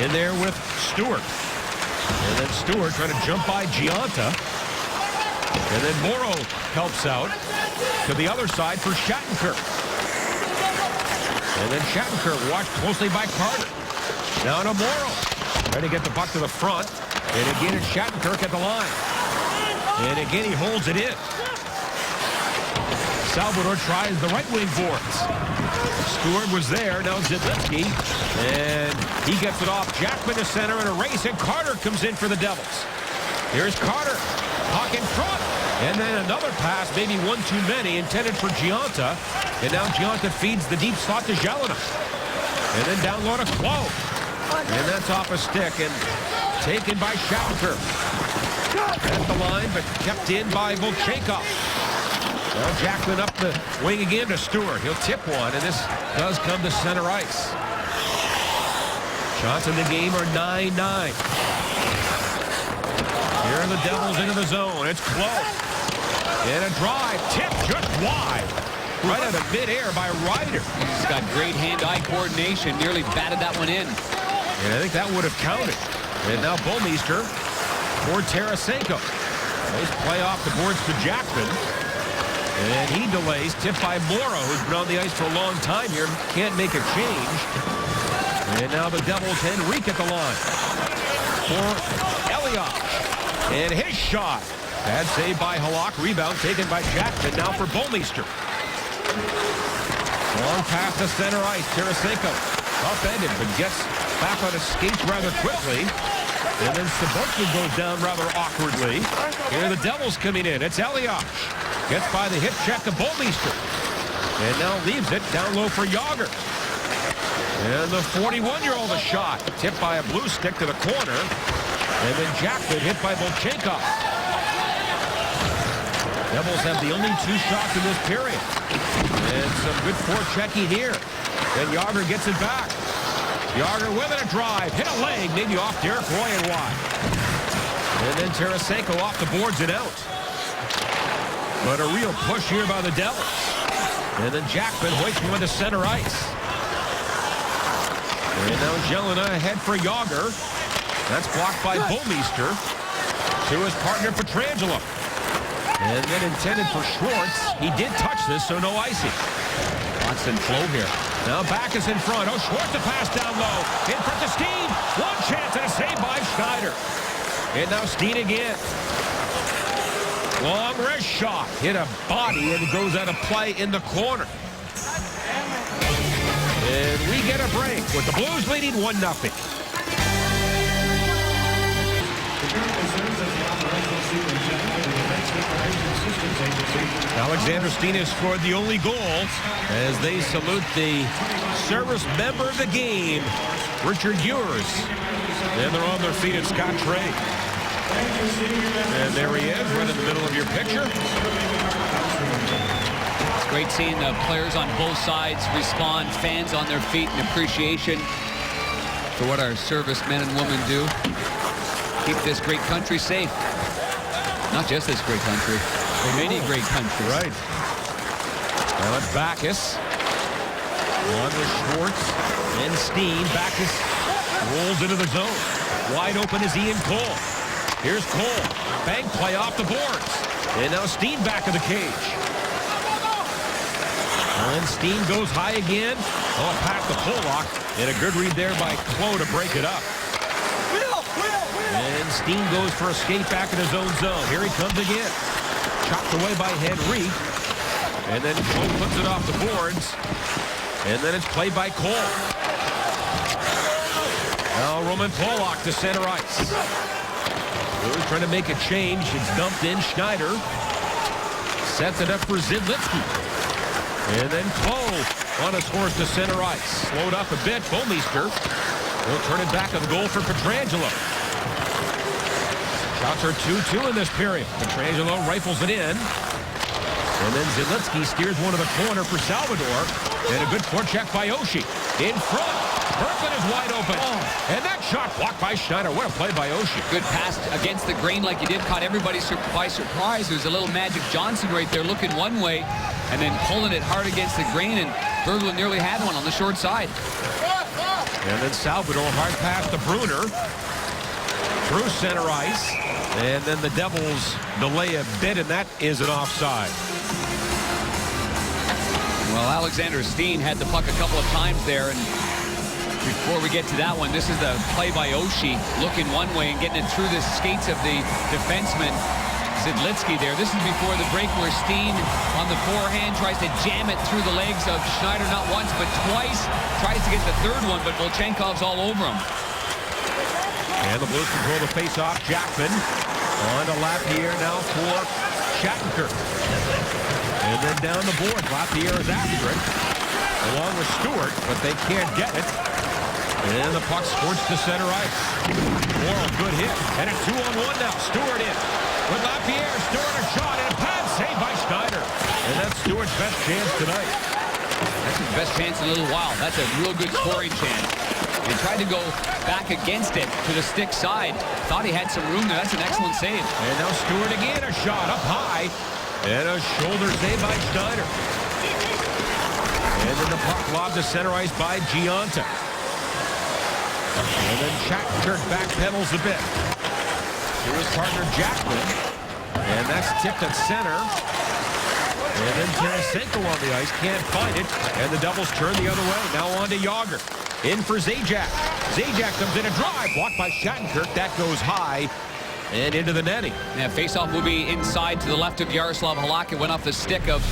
In there with Stewart. And then Stewart trying to jump by Giunta. And then Morrow helps out to the other side for Shattenkirk. And then Shattenkirk watched closely by Carter. Now to Morrow. Trying to get the puck to the front. And again, it's Shattenkirk at the line. And again, he holds it in. Salvador tries the right wing boards. Stewart was there. Now Zidlinsky. And he gets it off. Jackman to center in a race. And Carter comes in for the Devils. Here's Carter. Puck in front. And then another pass, maybe one too many, intended for Gionta. And now Gionta feeds the deep slot to Jelena. And then down low to Clow. And that's off a stick and taken by Shattenkirk. At the line, but kept in by Volchenkov. Now Jackman up the wing again to Stewart. He'll tip one, and this does come to center ice. Shots in the game are 9-9. Here are the Devils into the zone. It's close. And a drive. Tip just wide. Right out of midair by Ryder. He's got great hand-eye coordination. Nearly batted that one in. And I think that would have counted. And now Bouwmeester for Tarasenko. Nice play off the boards to Jackman. And he delays. Tipped by Morrow, who's been on the ice for a long time here. Can't make a change. And now the Devils, Henrique at the line. For Elias. And his shot. Bad save by Halak. Rebound taken by Jackman. Now for Bouwmeester. Long pass to center ice. Tarasenko upended, but gets back on his skates rather quickly. And then Sabotka goes down rather awkwardly. Here are the Devils coming in. It's Elias. Gets by the hip check to Bouwmeester. And now leaves it down low for Yager. And the 41-year-old a shot. Tipped by a blue stick to the corner. And then Jackman hit by Volchenkov. Devils have the only 2 shots in this period. And some good forechecking here. Then Yager gets it back. Yager with it, a drive. Hit a leg, maybe off Derek Roy and wide. And then Tarasenko off the boards and out. But a real push here by the Devils. And then Jackman hoists one to center ice. And now Jelena ahead for Yager. That's blocked by Bouwmeester to his partner Pietrangelo. And then intended for Schwartz. He did touch this, so no icing. Constant flow here. Now back is in front. Oh, Schwartz a pass down low. In front to Steen. One chance and a save by Schneider. And now Steen again. Long wrist shot. Hit a body and it goes out of play in the corner. And we get a break with the Blues leading 1-0. Alexander Steen has scored the only goal as they salute the service member of the game, Richard Ewers. And they're on their feet at Scott Trade. And there he is, right in the middle of your picture. It's great seeing the players on both sides respond, fans on their feet in appreciation for what our servicemen and women do. Keep this great country safe. Not just this great country, but many great countries. Right. Now it's Backus. On with Schwartz and Steen. Backus rolls into the zone. Wide open is Ian Cole. Here's Cole. Bank play off the boards. And now Steen back of the cage. And Steen goes high again. Oh, a pass to Pollock. And a good read there by Clow to break it up. And Steen goes for a skate back in his own zone. Here he comes again. Chopped away by Henrique. And then Cole puts it off the boards. And then it's played by Cole. Now Roman Pollock to center ice. Blues trying to make a change. It's dumped in. Schneider sets it up for Zidlinsky. And then Clow on his horse to center ice. Slowed up a bit. Bouwmeester will turn it back on the goal for Pietrangelo. Shots are 2-2 in this period. Pietrangelo rifles it in. And then Zidlinsky steers one to the corner for Salvador. And a good forecheck by Oshie. In front. Berglund is wide open. And that shot blocked by Schneider. What a play by Oshie. Good pass against the grain like he did. Caught everybody by surprise. There's a little Magic Johnson right there looking one way and then pulling it hard against the grain. And Berglund nearly had one on the short side. And then Salvador hard pass to Bruner. Through center ice. And then the Devils delay a bit, and that is an offside. Well, Alexander Steen had the puck a couple of times there, and Before we get to that one, this is the play by Oshie, looking one way and getting it through the skates of the defenseman, Zidlitsky there. This is before the break where Steen on the forehand tries to jam it through the legs of Schneider not once but twice. Tries to get the third one, but Volchenkov's all over him. And the Blues control the face-off. Jackman on to Lapierre now for Shattenkirk. And then down the board, Lapierre is after it, along with Stewart, but they can't get it. And the puck squirts to center ice. Morrow, good hit. And a 2-on-1 now. Stewart in. With Lapierre, Stewart a shot and a pad saved by Schneider. And that's Stewart's best chance tonight. That's his best chance in a little while. That's a real good scoring chance. He tried to go back against it to the stick side. Thought he had some room there. That's an excellent save. And now Stewart again, a shot up high. And a shoulder save by Schneider. And then the puck lobbed to center ice by Giunta. And then Shattenkirk backpedals a bit. To his partner Jackman. And that's tipped at center. And then Tarasenko on the ice. Can't find it. And the doubles turn the other way. Now on to Jágr. In for Zajac. Zajac comes in a drive. Blocked by Shattenkirk. That goes high. And into the netting. Yeah, faceoff will be inside to the left of Yaroslav Halak. It went off the stick of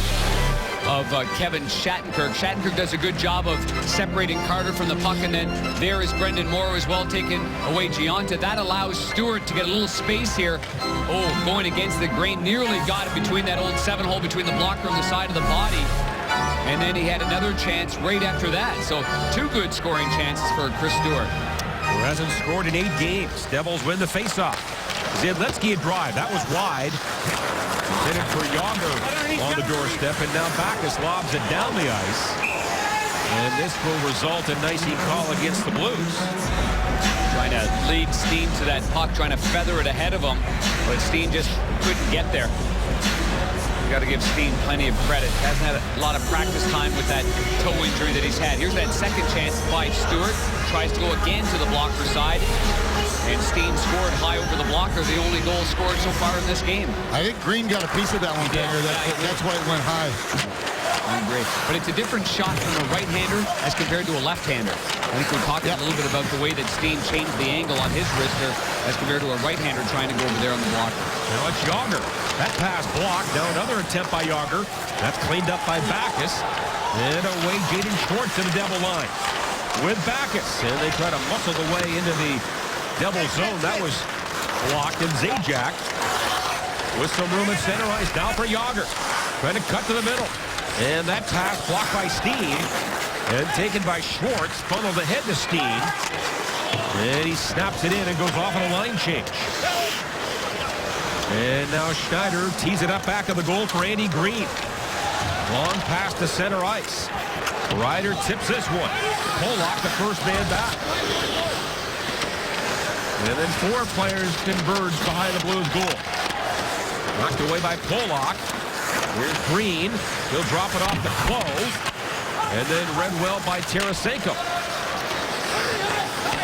Kevin Shattenkirk. Shattenkirk does a good job of separating Carter from the puck, and then there is Brendan Morrow as well, taking away Giunta. That allows Stewart to get a little space here. Oh, going against the grain. Nearly got it between that old 7-hole between the blocker and the side of the body. And then he had another chance right after that. So 2 good scoring chances for Chris Stewart. Who hasn't scored in 8 games. Devils win the faceoff. Zidlitsky a drive. That was wide. Hit it for Jágr on the doorstep, and now Backes lobs it down the ice. And this will result in an icing call against the Blues. Trying to lead Steen to that puck, trying to feather it ahead of him, but Steen just couldn't get there. Got to give Steen plenty of credit. Hasn't had a lot of practice time with that toe injury that he's had. Here's that second chance by Stewart. Tries to go again to the blocker side. And Steen scored high over the blocker, the only goal scored so far in this game. I think Green got a piece of that one, Tanger. That's why it went high. I agree. But it's a different shot from a right-hander as compared to a left-hander. I think we're talking a little bit about the way that Steen changed the angle on his wrister as compared to a right-hander trying to go over there on the blocker. Now it's Jágr. That pass blocked. Now another attempt by Jágr. That's cleaned up by Backes. And away Jaden Schwartz to the Devil line with Backes. And they try to muscle the way into the Devil zone. That was blocked. And Zajac with some room at center ice. Now for Jágr. Trying to cut to the middle. And that pass blocked by Steen. And taken by Schwartz. Funneled ahead to Steen. And he snaps it in and goes off on a line change. And now Schneider tees it up back of the goal for Andy Green. Long pass to center ice. Ryder tips this one. Pollock, the first man back. And then 4 players converge behind the Blues goal. Knocked away by Pollock. Here's Green. He'll drop it off to Clove. And then read well by Tarasenko.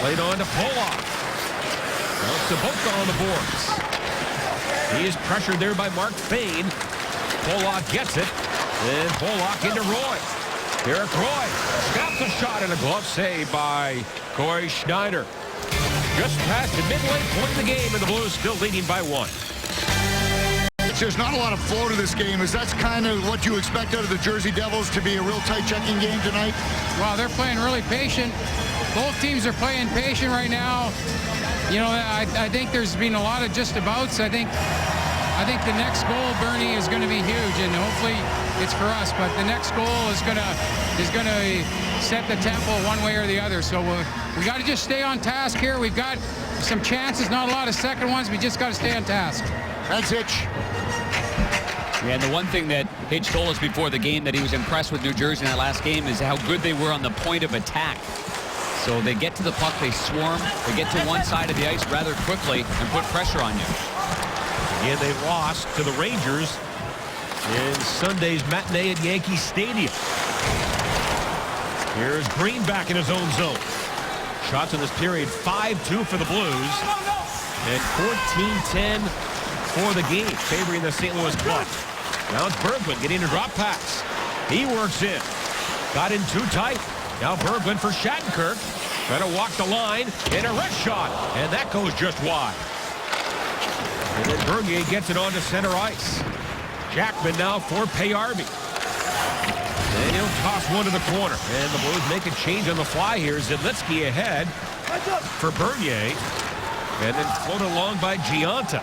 Played on to Pollock. Now it's Sobotka on the boards. He is pressured there by Mark Fane. Pollock gets it. And Pollock into Roy. Derek Roy snaps a shot and a glove save by Corey Schneider. Just past the midway point of the game, and the Blues still leading by 1. There's not a lot of flow to this game. Is that kind of what you expect out of the Jersey Devils, to be a real tight checking game tonight? Well, they're playing really patient. Both teams are playing patient right now. You know, I think there's been a lot of just abouts. I think the next goal, Bernie, is going to be huge, and hopefully it's for us. But the next goal is going to set the tempo one way or the other. So we got to just stay on task here. We've got some chances, not a lot of second ones. We just got to stay on task. That's Hitch. Yeah, and the one thing that Hitch told us before the game that he was impressed with New Jersey in that last game is how good they were on the point of attack. So they get to the puck, they swarm, they get to one side of the ice rather quickly and put pressure on you. Again, they lost to the Rangers in Sunday's matinee at Yankee Stadium. Here's Green back in his own zone. Shots in this period, 5-2 for the Blues. And 14-10 for the game, favoring the St. Louis Club. Now it's Berglund getting a drop pass. He works in. Got in too tight. Now Berglund for Shattenkirk. Trying to walk the line, and a wrist shot, and that goes just wide. And then Bernier gets it onto center ice. Jackman now for Payarby. And he'll toss one to the corner. And the Blues make a change on the fly here. Zidlitsky ahead for Bernier. And then floated along by Giunta.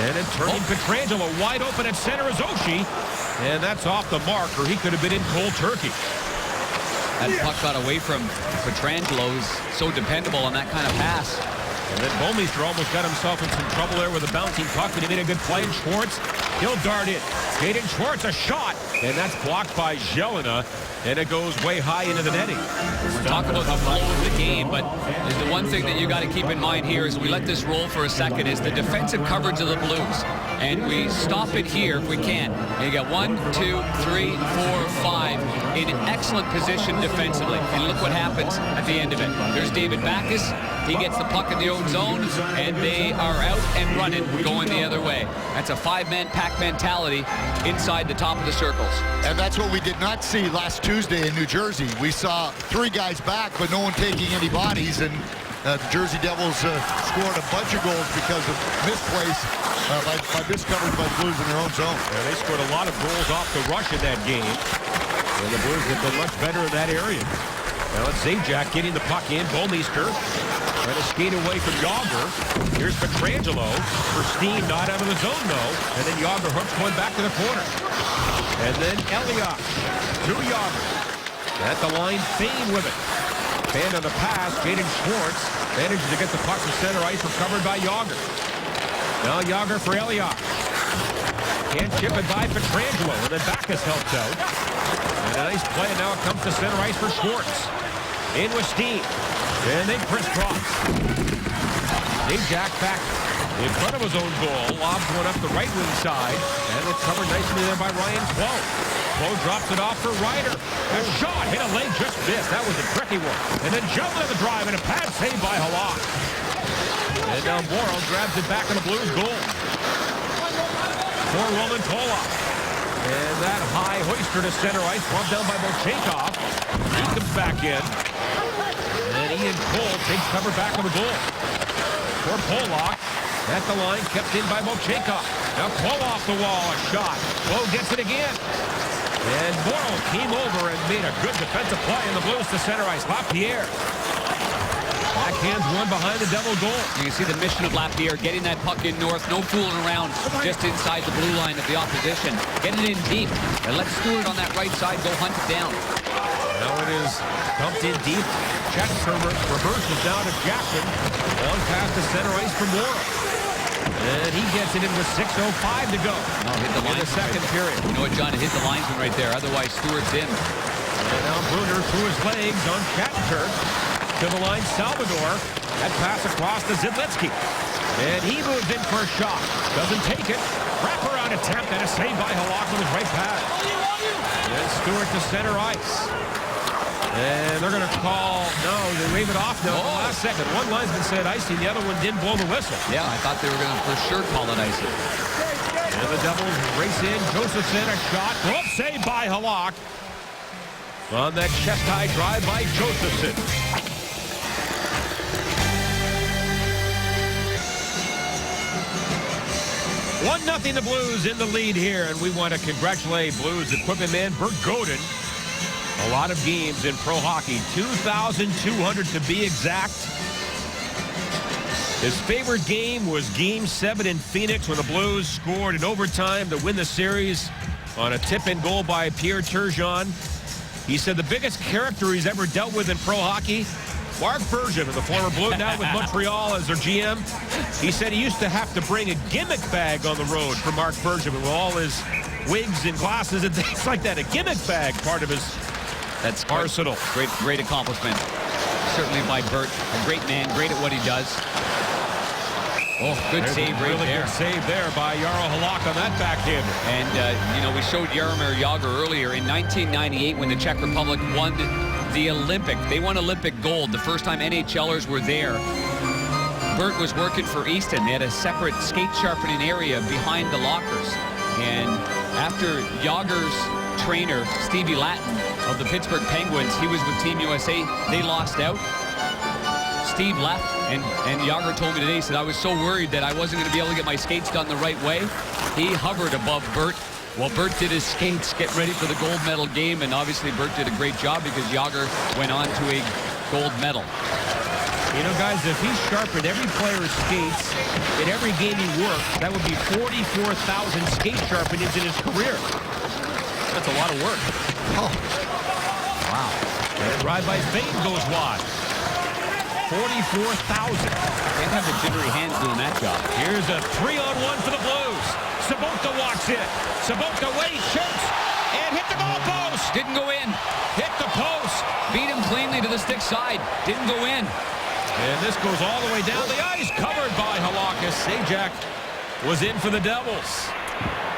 And then turning Pietrangelo wide open at center is Oshie. And that's off the mark, or he could have been in cold turkey. That puck got away from Pietrangelo, who's so dependable on that kind of pass. And then Bouwmeester almost got himself in some trouble there with a bouncing puck, but he made a good play. And Schwartz, he'll dart in. Jaden Schwartz, a shot, and that's blocked by Jelena, and it goes way high into the netting. We're talking about the flow of the game, but the one thing that you got to keep in mind here is we let this roll for a second is the defensive coverage of the Blues. And we stop it here if we can. And you got 1, 2, 3, 4, 5 in excellent position defensively. And look what happens at the end of it. There's David Backes. He gets the puck in the own zone, and they are out and running, going the other way. That's a 5-man pack mentality inside the top of the circles. And that's what we did not see last Tuesday in New Jersey. We saw 3 guys back, but no one taking any bodies, and the Jersey Devils scored a bunch of goals because of misplays by miscoverage by the Blues in their own zone. Yeah, they scored a lot of goals off the rush in that game, and the Blues have been much better in that area. Now it's Zajac getting the puck in. Bouwmeester trying to skate away from Yager. Here's Pietrangelo for Steen, not out of the zone though. And then Yager hooks one back to the corner. And then Elliott to Yager. At the line, Fane with it. Fan on the pass, Jaden Schwartz manages to get the puck to center ice, recovered by Yager. Now Yager for Elliott. Can't chip it by Pietrangelo, and then Backes helped out. And a nice play, and now it comes to center ice for Schwartz. In with Steen. And they crisscross. Zajac back in front of his own goal. Lobs one up the right wing side. And it's covered nicely there by Ryan Clough. Clough drops it off for Ryder. A shot hit a leg, just missed. That was a tricky one. And then jumped on the drive, and a pad save by Halak. And now Morrow grabs it back in the Blues goal. For Roman Polak. And that high hoister to center ice, bumped down by Bolchenkov. He comes back in. And Ian Cole takes cover back on the goal. For Polak. At the line, kept in by Bolchenkov. Now Cole off the wall, a shot. Cole gets it again. And Morrow came over and made a good defensive play in the Blues to center ice. Lapierre. Backhands one behind the Devil goal. You can see the mission of Lapierre, getting that puck in north, no fooling around just inside the blue line of the opposition. Get it in deep, and let Stewart on that right side go hunt it down. Now it is dumped in deep. Check reverses down to Jackson. Long pass to center ice for Morrow. And he gets it in with 6:05 to go. No, hit the line in the second period. You know what, John? It hit the linesman right there. Otherwise, Stewart's in. And now Bruner through his legs on Shattenkirk. To the line, Salvador. That pass across to Zidlitsky. And he moves in for a shot. Doesn't take it. Wraparound attempt and a save by Halak with his right pad. And Stewart to center ice. And they're going to call, no, they wave it off now at the last second. One linesman said icing, the other one didn't blow the whistle. Yeah, I thought they were going to for sure call it icing. And the Devils race in. Josephson, a shot. Glove save by Halak. On that chest-high drive by Josephson. 1-0 the Blues in the lead here, and we want to congratulate Blues equipment man Bert Godin. A lot of games in pro hockey, 2,200 to be exact. His favorite game was Game 7 in Phoenix when the Blues scored in overtime to win the series on a tip-in goal by Pierre Turgeon. He said the biggest character he's ever dealt with in pro hockey, Marc Bergevin, the former Blue, now with Montreal as their GM. He said he used to have to bring a gimmick bag on the road for Marc Bergevin with all his wigs and glasses and things like that. A gimmick bag, part of his arsenal. Great accomplishment. Certainly by Bert. A great man, great at what he does. Oh, good save right really there. Good save there by Jaro Halak on that backhand. And, you know, we showed Jaromir Jagr earlier in 1998 when the Czech Republic won the Olympic. They won Olympic gold the first time NHLers were there. Bert was working for Easton. They had a separate skate sharpening area behind the lockers. And after Jagr's trainer, Stevie Lattin, of the Pittsburgh Penguins. He was with Team USA. They lost out. Steve left, and Jágr told me today, he said, I was so worried that I wasn't going to be able to get my skates done the right way. He hovered above Bert. Well, Bert did his skates, get ready for the gold medal game, and obviously Bert did a great job because Jágr went on to a gold medal. You know, guys, if he sharpened every player's skates in every game he worked, that would be 44,000 skate sharpenings in his career. That's a lot of work. Oh, Wow. And drive by Fane goes wide. 44,000. Can't have the jittery hands doing that job. Here's a 3-on-1 for the Blues. Sabotka walks in. Sabotka waits, shoots, and hit the goal post. Didn't go in. Hit the post. Beat him cleanly to the stick side. Didn't go in. And this goes all the way down the ice, covered by Halakis. Sajak was in for the Devils.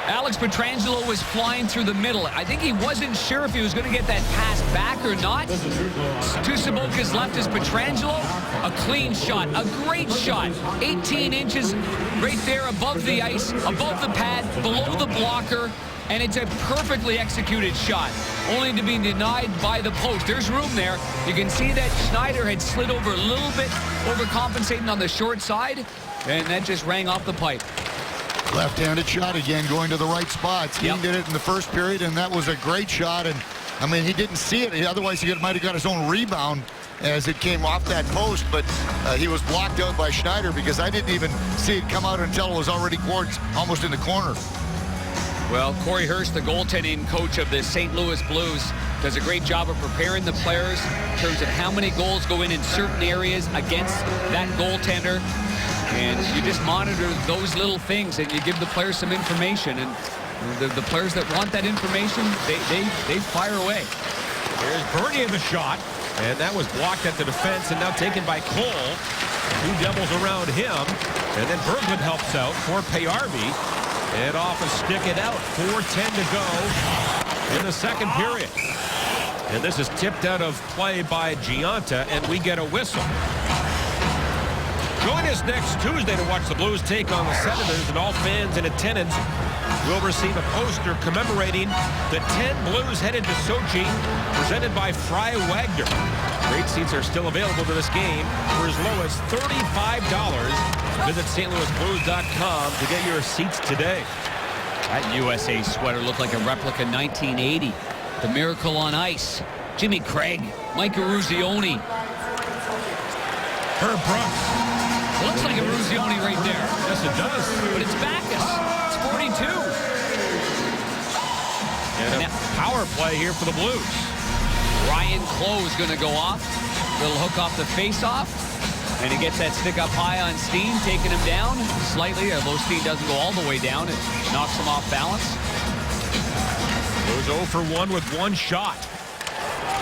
Alex Pietrangelo was flying through the middle. I think he wasn't sure if he was going to get that pass back or not. To Sabotka's left is Pietrangelo. A clean shot, a great shot. 18 inches right there above the ice, above the pad, below the blocker. And it's a perfectly executed shot, only to be denied by the post. There's room there. You can see that Schneider had slid over a little bit, overcompensating on the short side, and that just rang off the pipe. left-handed shot again, going to the right spot. Steen did it in the first period, and that was a great shot. And I mean, he didn't see it. Otherwise, he might have got his own rebound as it came off that post, but he was blocked out by Schneider because I didn't even see it come out until it was already almost in the corner. Well, Corey Hurst, the goaltending coach of the St. Louis Blues, does a great job of preparing the players in terms of how many goals go in certain areas against that goaltender. And you just monitor those little things and you give the players some information. And the players that want that information, they fire away. Here's Bernier the shot. And that was blocked at the defense and now taken by Cole. Two Devils around him. And then Berglund helps out for Payarvi. And off a stick it out. 4:10 to go in the second period. And this is tipped out of play by Giunta, and we get a whistle. Join us next Tuesday to watch the Blues take on the Senators, and all fans in attendance will receive a poster commemorating the 10 Blues headed to Sochi, presented by Fry Wagner. Great seats are still available to this game for as low as $35. Visit stlouisblues.com to get your seats today. That USA sweater looked like a replica 1980. The Miracle on Ice. Jimmy Craig, Mike Eruzione. Herb Brooks. Looks like a Eruzione right there. Yes, it does. But it's Backus. It's 42. And a power play here for the Blues. Ryan Clough is going to go off. Little hook off the face-off. And he gets that stick up high on Steen, taking him down slightly, although Steen doesn't go all the way down. It knocks him off balance. Goes 0 for 1 with one shot.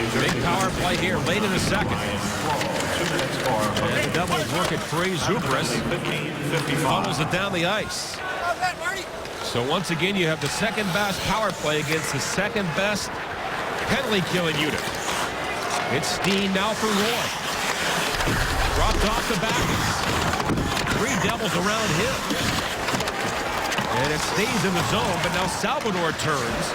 Big power play here late in the second. And the Devils work it free. Zubris funnels it down the ice. So once again, you have the second best power play against the second best penalty killing unit. It's Steen now for Roy. Dropped off the back. 3 Devils around him. And it stays in the zone, but now Salvador turns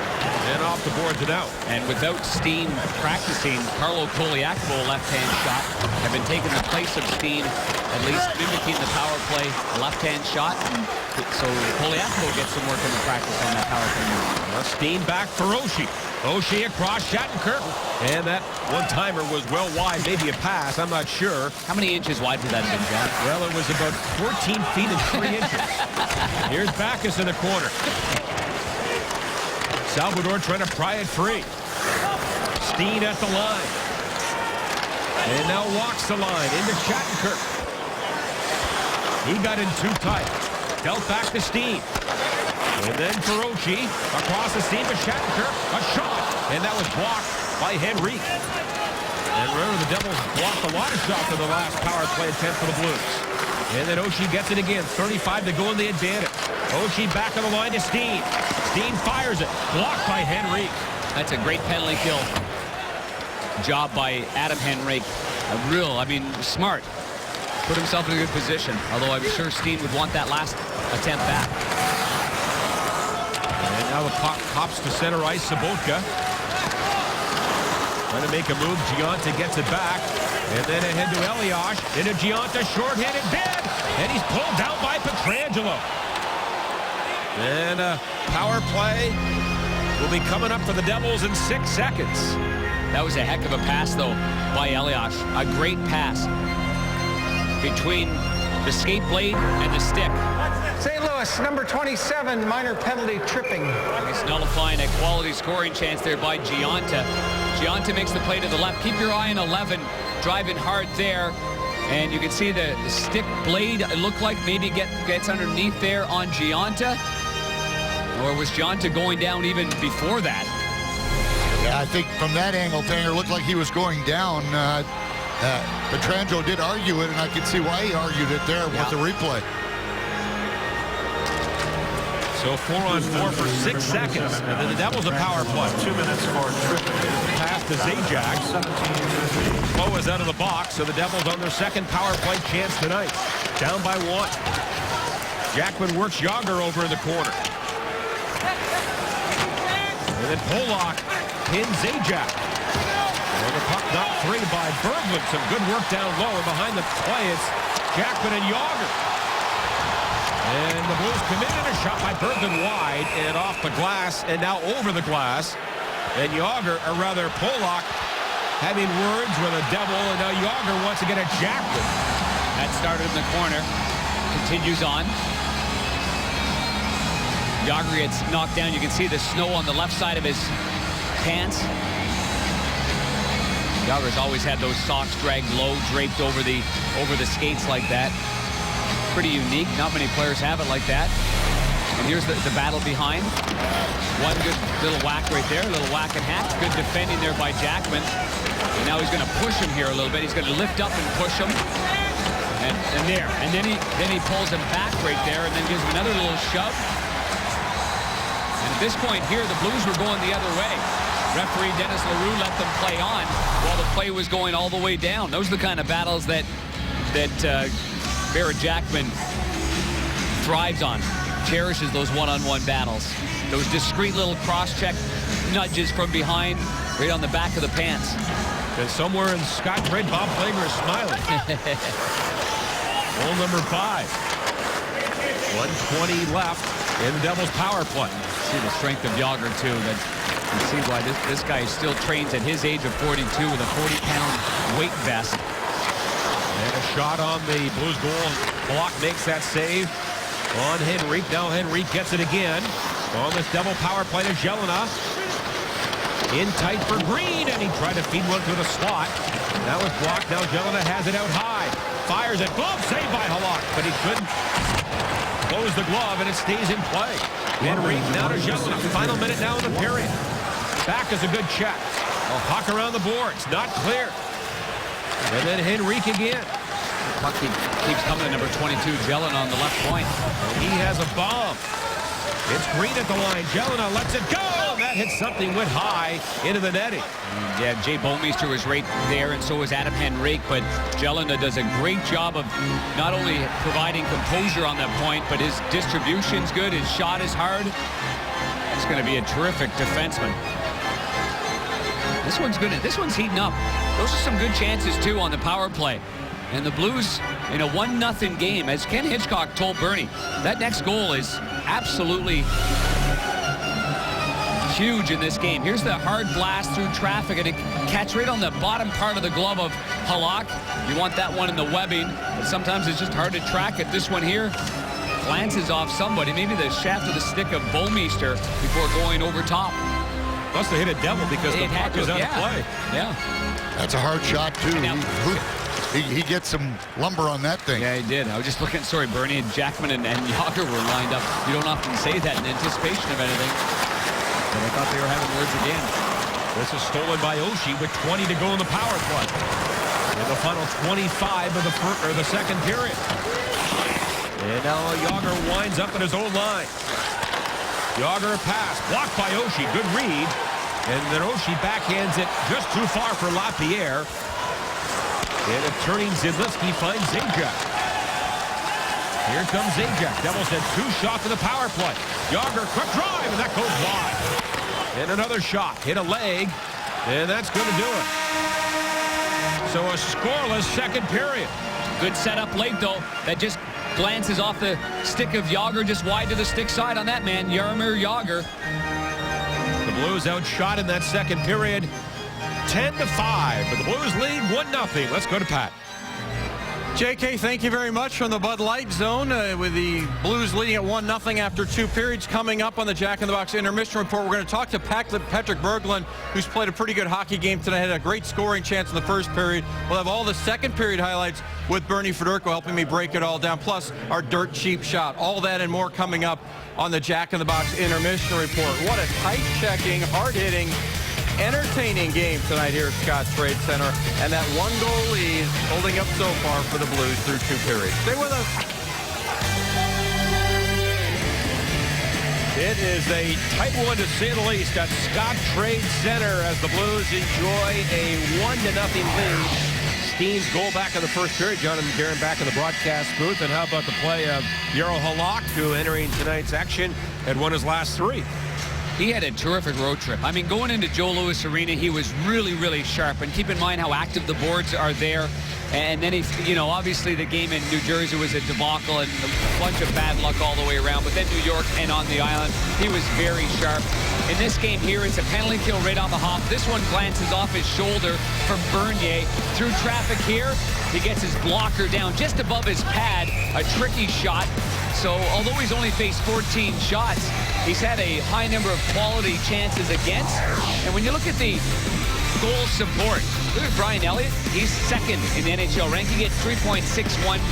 and off the boards and out. And without Steen practicing, Carlo Koliakovo left-hand shot have been taking the place of Steen, at least mimicking the power play left-hand shot. So Koliakovo gets some work in the practice on that power play. Steen back for Oshie. Oshie across Shattenkirk. And that one-timer was well wide, maybe a pass, I'm not sure. How many inches wide did that have been, John? Well, it was about 14 feet and 3 inches. Here's Backus in the corner. Salvador trying to pry it free. Steen at the line. And now walks the line into Shattenkirk. He got in too tight. Dealt back to Steen. And then for Oshie, across the seam of Shattenkirk, a shot. And that was blocked by Henrique. And remember, the Devils blocked a lot of shots in the last power play attempt for the Blues. And then Oshie gets it again, 35 to go in the advantage. Oshie back on the line to Steen. Steen fires it, blocked by Henrique. That's a great penalty kill job by Adam Henrique. Smart. Put himself in a good position, although I'm sure Steen would want that last attempt back. And now the puck pops to center ice, Sabotka. Trying to make a move. Giunta gets it back. And then ahead to Elias. Into Giunta. Short-handed bid. And he's pulled down by Pietrangelo. And a power play will be coming up for the Devils in 6 seconds. That was a heck of a pass, though, by Elias. A great pass between the skate blade and the stick. St. Louis, number 27, minor penalty, tripping. He's nullifying a quality scoring chance there by Giunta. Giunta makes the play to the left. Keep your eye on 11, driving hard there. And you can see the stick blade, it looked like maybe gets underneath there on Giunta. Or was Giunta going down even before that? Yeah, I think from that angle, Tanger looked like he was going down. Pietrangelo did argue it, and I could see why he argued it there with the replay. So 4-on-4 for 6 seconds. And then the Devils a power play. 2 minutes for tripping. Pass to Zajac. Flo is out of the box, so the Devils on their second power play chance tonight. Down by 1. Jackman works Yager over in the corner. And then Polak pins Zajac. And the puck knocked free by Berglund. Some good work down low. And behind the play, it's Jackman and Yager. And the Blues come in and a shot by Berglund wide and off the glass and now over the glass. And Yager, or rather Polak, having words with the Devil, and now Yager wants to get a Jackman. That started in the corner. Continues on. Yager gets knocked down. You can see the snow on the left side of his pants. Yager's always had those socks dragged low, draped over the skates like that. Pretty unique. Not many players have it like that. And here's the battle behind. One good little whack right there, a little whack and hack. Good defending there by Jackman. And now he's going to push him here a little bit. He's going to lift up and push him. And there. And then he pulls him back right there and then gives him another little shove. And at this point here, the Blues were going the other way. Referee Dennis Leroux let them play on while the play was going all the way down. Those are the kind of battles that Barrett Jackman thrives on, cherishes those one-on-one battles. Those discreet little cross-check nudges from behind, right on the back of the pants. And somewhere in Scott's red, Bob Flager is smiling. Goal number 5. 1:20 left in the Devils' power play. See the strength of Yager, too. That you see why this guy still trains at his age of 42 with a 40-pound weight vest. And a shot on the Blues goal. Block makes that save on Henrique. Now Henrique gets it again. On this Devil power play to Jelena. In tight for Green, and he tried to feed one through the slot. That was blocked. Now Jelena has it out high. Fires it. Glove saved by Halak, but he couldn't close the glove, and it stays in play. Henrique now to Jelena. Final minute now in the period. Back is a good check. A puck around the boards. Not clear. And then Henrique again. The puck keeps coming to number 22, Jelena on the left point. And he has a bomb. It's Green at the line. Jelena lets it go. And that hits something went high into the netting. Yeah, Jay Bouwmeester was right there, and so was Adam Henrique. But Jelena does a great job of not only providing composure on that point, but his distribution's good. His shot is hard. He's going to be a terrific defenseman. This one's good. This one's heating up. Those are some good chances, too, on the power play. And the Blues, in a 1-0 game, as Ken Hitchcock told Bernie, that next goal is absolutely huge in this game. Here's the hard blast through traffic, and it catch right on the bottom part of the glove of Halak. You want that one in the webbing, but sometimes it's just hard to track it. This one here glances off somebody, maybe the shaft of the stick of Bouwmeester before going over top. Must have hit a Devil because the puck is out of play. Yeah. That's a hard shot, too. He gets some lumber on that thing. Yeah, he did. I was just looking, sorry, Bernie, and Jackman and Yager were lined up. You don't often say that in anticipation of anything. But I thought they were having words again. This is stolen by Oshie with 20 to go in the power play. In the final 25 of the second period. And now Yager winds up at his own line. Yager pass, blocked by Oshie. Good read. And then Oshie backhands it just too far for Lapierre. And a turning Zidlewski finds Zajac. Here comes Zajac. Devils had 2 shots in the power play. Yager, quick drive, and that goes wide. And another shot. Hit a leg. And that's going to do it. So a scoreless second period. Good setup late, though. That just glances off the stick of Jágr, just wide to the stick side on that man, Jaromir Jágr. The Blues outshot in that second period, 10-5. But the Blues lead 1-0. Let's go to Pat. JK, thank you very much from the Bud Light Zone with the Blues leading at 1-0 after 2 periods. Coming up on the Jack in the Box intermission report, we're going to talk to Patrick Berglund, who's played a pretty good hockey game tonight. Had a great scoring chance in the first period. We'll have all the second period highlights with Bernie Federko helping me break it all down, plus our dirt cheap shot. All that and more coming up on the Jack in the Box intermission report. What a tight-checking, hard-hitting, entertaining game tonight here at Scotts Trade Center, and that 1-goal lead holding up so far for the Blues through 2 periods. Stay with us. It is a tight one to say the least at Scotts Trade Center as the Blues enjoy a 1-0 lead. Steen's goal back in the first period. John and Darren back in the broadcast booth. And how about the play of Jaro Halak, who entering tonight's action had won his last 3. He had a terrific road trip. I mean, going into Joe Louis Arena, he was really, really sharp. And keep in mind how active the boards are there. And then, obviously the game in New Jersey was a debacle and a bunch of bad luck all the way around. But then New York and on the island, he was very sharp. In this game here, it's a penalty kill right on the hop. This one glances off his shoulder from Bernier. Through traffic here, he gets his blocker down just above his pad. A tricky shot. So although he's only faced 14 shots, he's had a high number of quality chances against. And when you look at the goal support, look at Brian Elliott. He's second in the NHL ranking at 3.61.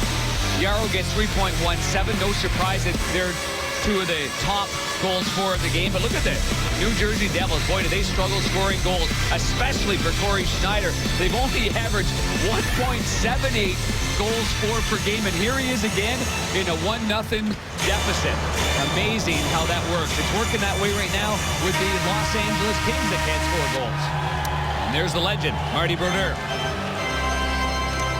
Jaro gets 3.17. No surprise that they're 2 of the top goals for the game. But look at the New Jersey Devils. Boy, do they struggle scoring goals, especially for Corey Schneider. They've only averaged 1.78 goals for per game, and here he is again in a 1-0 deficit. Amazing how that works. It's working that way right now with the Los Angeles Kings that can't score goals. And there's the legend, Marty Brodeur.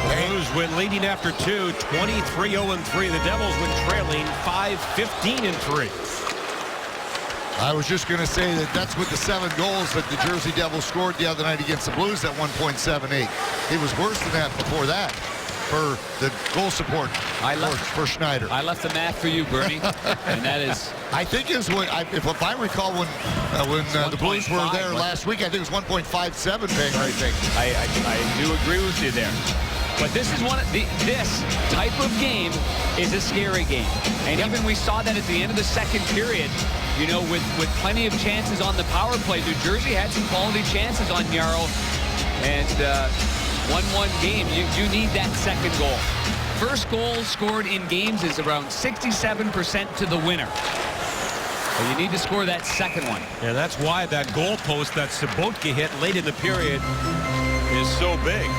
The Blues win leading after 2, 23-0-3. The Devils win trailing 5-15-3. I was just going to say that's with the 7 goals that the Jersey Devils scored the other night against the Blues at 1.78. It was worse than that before that for the goal support for Schneider. I left the math for you, Bernie, and that is... I think is what, if I recall when the Blues were there last week, I think it was 1.57, Banger, I think. I do agree with you there. But this is this type of game is a scary game. And even we saw that at the end of the second period, with plenty of chances on the power play. New Jersey had some quality chances on Jaro. And 1-1 game, you need that second goal. First goal scored in games is around 67% to the winner. So you need to score that second one. And that's why that goal post that Sobotka hit late in the period is so big.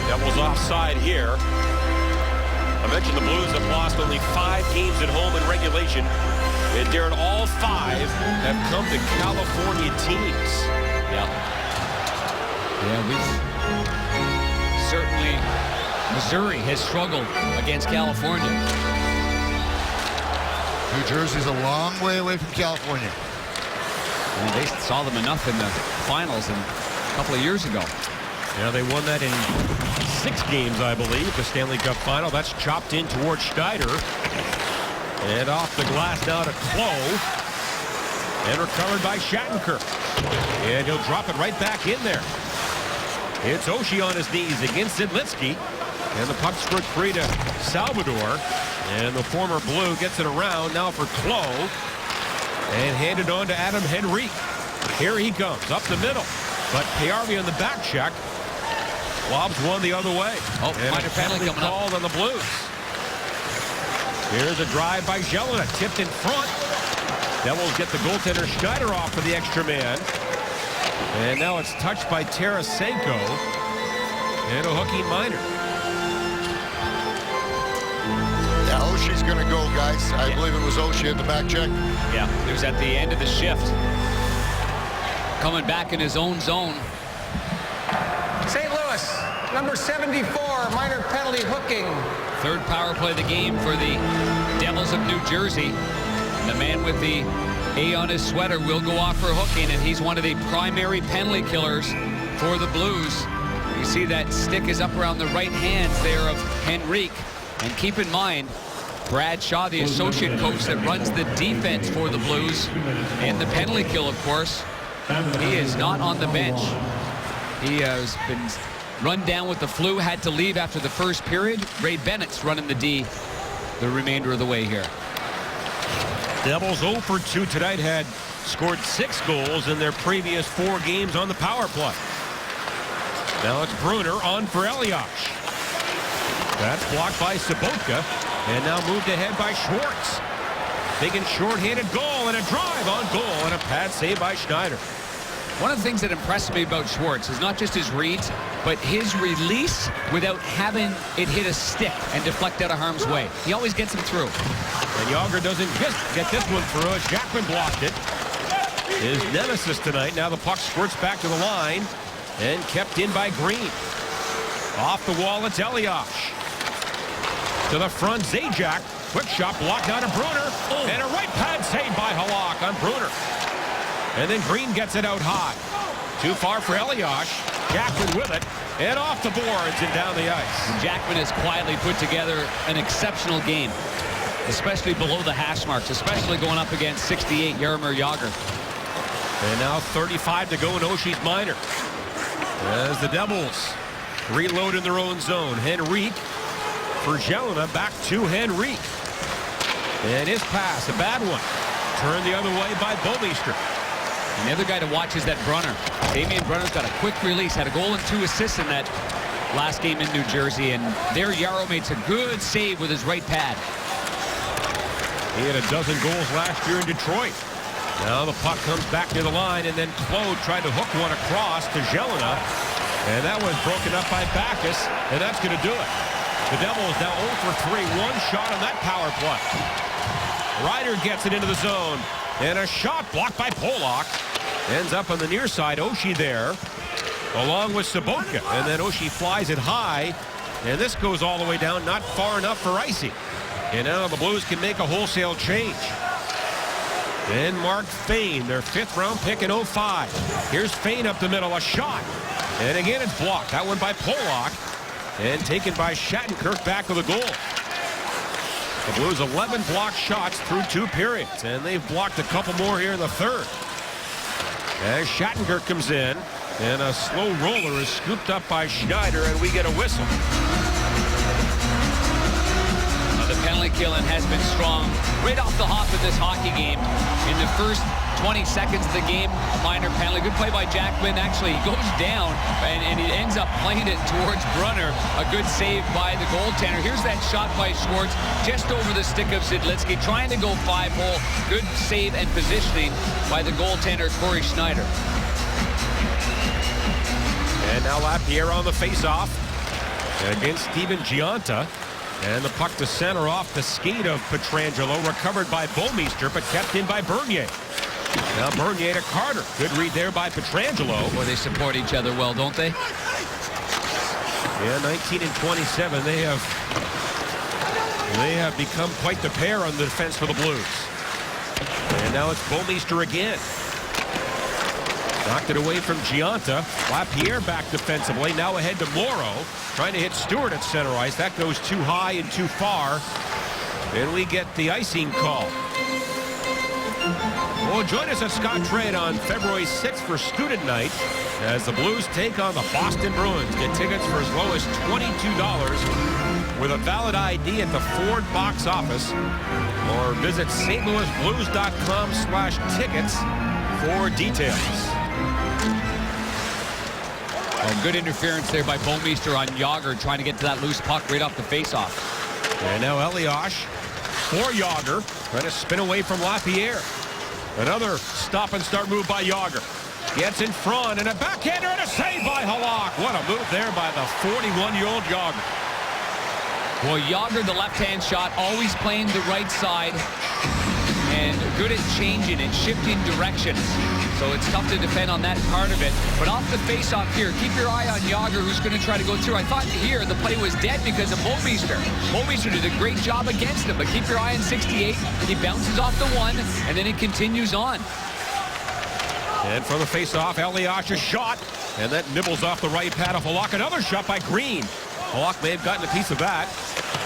Devils offside here. I mentioned the Blues have lost only 5 games at home in regulation. And Darren, all 5 have come to California teams. Yeah, certainly Missouri has struggled against California. New Jersey's a long way away from California. And they saw them enough in the finals a couple of years ago. Yeah, they won that in 6 games, I believe, the Stanley Cup final. That's chopped in towards Schneider. And off the glass now to Clowe. And recovered by Shattenkirk. And he'll drop it right back in there. It's Oshie on his knees against Zidlitsky. And the puck struck free to Salvador. And the former Blue gets it around now for Clowe. And handed on to Adam Henrique. Here he comes up the middle. But Payarvi on the back check. Lobs one the other way. Oh, and a penalty called on the Blues. Here's a drive by Jelena, tipped in front. Devils get the goaltender Schneider off for the extra man. And now it's touched by Tarasenko. And a hooking minor. Yeah, Oshie's going to go, guys. I believe it was Oshie at the back check. Yeah, it was at the end of the shift. Coming back in his own zone. St. Louis, number 74, minor penalty hooking. Third power play of the game for the Devils of New Jersey. The man with the A on his sweater will go off for hooking, and he's one of the primary penalty killers for the Blues. You see that stick is up around the right hands there of Henrique. And keep in mind, Brad Shaw, the associate coach that runs the defense for the Blues, and the penalty kill, of course, he is not on the bench. He has been run down with the flu, had to leave after the first period. Ray Bennett's running the D the remainder of the way here. Devils 0 for 2 tonight, had scored 6 goals in their previous 4 games on the power play. Now it's Brunner on for Elias. That's blocked by Sobotka, and now moved ahead by Schwartz. Big and short-handed goal, and a drive on goal, and a pad save by Schneider. One of the things that impressed me about Schwartz is not just his reads, but his release without having it hit a stick and deflect out of harm's way. He always gets him through. And Yager doesn't get this one through as Jackman blocked it. His nemesis tonight. Now the puck squirts back to the line and kept in by Green. Off the wall, it's Elias. To the front, Zajac. Quick shot blocked out of Brunner. And a right pad saved by Halak on Brunner. And then Green gets it out high. Too far for Elias. Jackman with it. And off the boards and down the ice. And Jackman has quietly put together an exceptional game, especially below the hash marks, especially going up against 68 Jaromir Jagr. And now 35 to go in Oshie's minor. As the Devils reload in their own zone. Henrique for Jelena, back to Henrique. And his pass, a bad one. Turned the other way by Bouwmeester. And the other guy to watch is that Brunner. Damian Brunner's got a quick release, had a goal and 2 assists in that last game in New Jersey. And there Yarrow makes a good save with his right pad. He had a dozen goals last year in Detroit. Now the puck comes back to the line, and then Claude tried to hook one across to Jelena. And that was broken up by Backus, and that's going to do it. The Devils now 0 for 3. One shot on that power play. Ryder gets it into the zone. And a shot blocked by Polak. Ends up on the near side. Oshie there, along with Sobotka. And then Oshie flies it high. And this goes all the way down, not far enough for Icy. And now the Blues can make a wholesale change. And Mark Fane, their 5th round pick in 05. Here's Fane up the middle, a shot. And again, it's blocked. That one by Polak. And taken by Shattenkirk back with a goal. The Blues 11 blocked shots through 2 periods. And they've blocked a couple more here in the 3rd. As Shattenkirk comes in. And a slow roller is scooped up by Schneider, and we get a whistle. The penalty killing has been strong right off the hop of this hockey game. In the first 20 seconds of the game, a minor penalty. Good play by Jackman. Actually, he goes down, and he ends up playing it towards Brunner. A good save by the goaltender. Here's that shot by Schwartz, just over the stick of Zidlitsky, trying to go 5-hole. Good save and positioning by the goaltender, Corey Schneider. And now Lapierre on the face-off against Steven Giunta. And the puck to center off the skate of Pietrangelo, recovered by Bouwmeester, but kept in by Bernier. Now Bernier to Carter. Good read there by Pietrangelo. Boy, they support each other well, don't they? Yeah, 19 and 27. They have become quite the pair on the defense for the Blues. And now it's Bouwmeester again. Knocked it away from Giunta. Lapierre back defensively. Now ahead to Morrow. Trying to hit Stewart at center ice. That goes too high and too far. And we get the icing call. Well, join us at Scott Trade on February 6th for Student Night as the Blues take on the Boston Bruins. Get tickets for as low as $22 with a valid ID at the Ford box office, or visit stlouisblues.com/tickets for details. Oh, good interference there by Bouwmeester on Jagr, trying to get to that loose puck right off the faceoff. And now Elias for Jagr, trying to spin away from Lapierre. Another stop-and-start move by Jagr. Gets in front, and a backhander and a save by Halak. What a move there by the 41-year-old Jagr. Well, Jagr, the left-hand shot, always playing the right side. And and good at changing and shifting direction. So it's tough to defend on that part of it. But off the face-off here, keep your eye on Jágr, who's going to try to go through. I thought here the play was dead because of Bouwmeester. Bouwmeester did a great job against him, but keep your eye on 68. He bounces off the one, and then it continues on. And from the face-off, Eliash's shot, and that nibbles off the right pad of Halak. Another shot by Green. Halak may have gotten a piece of that.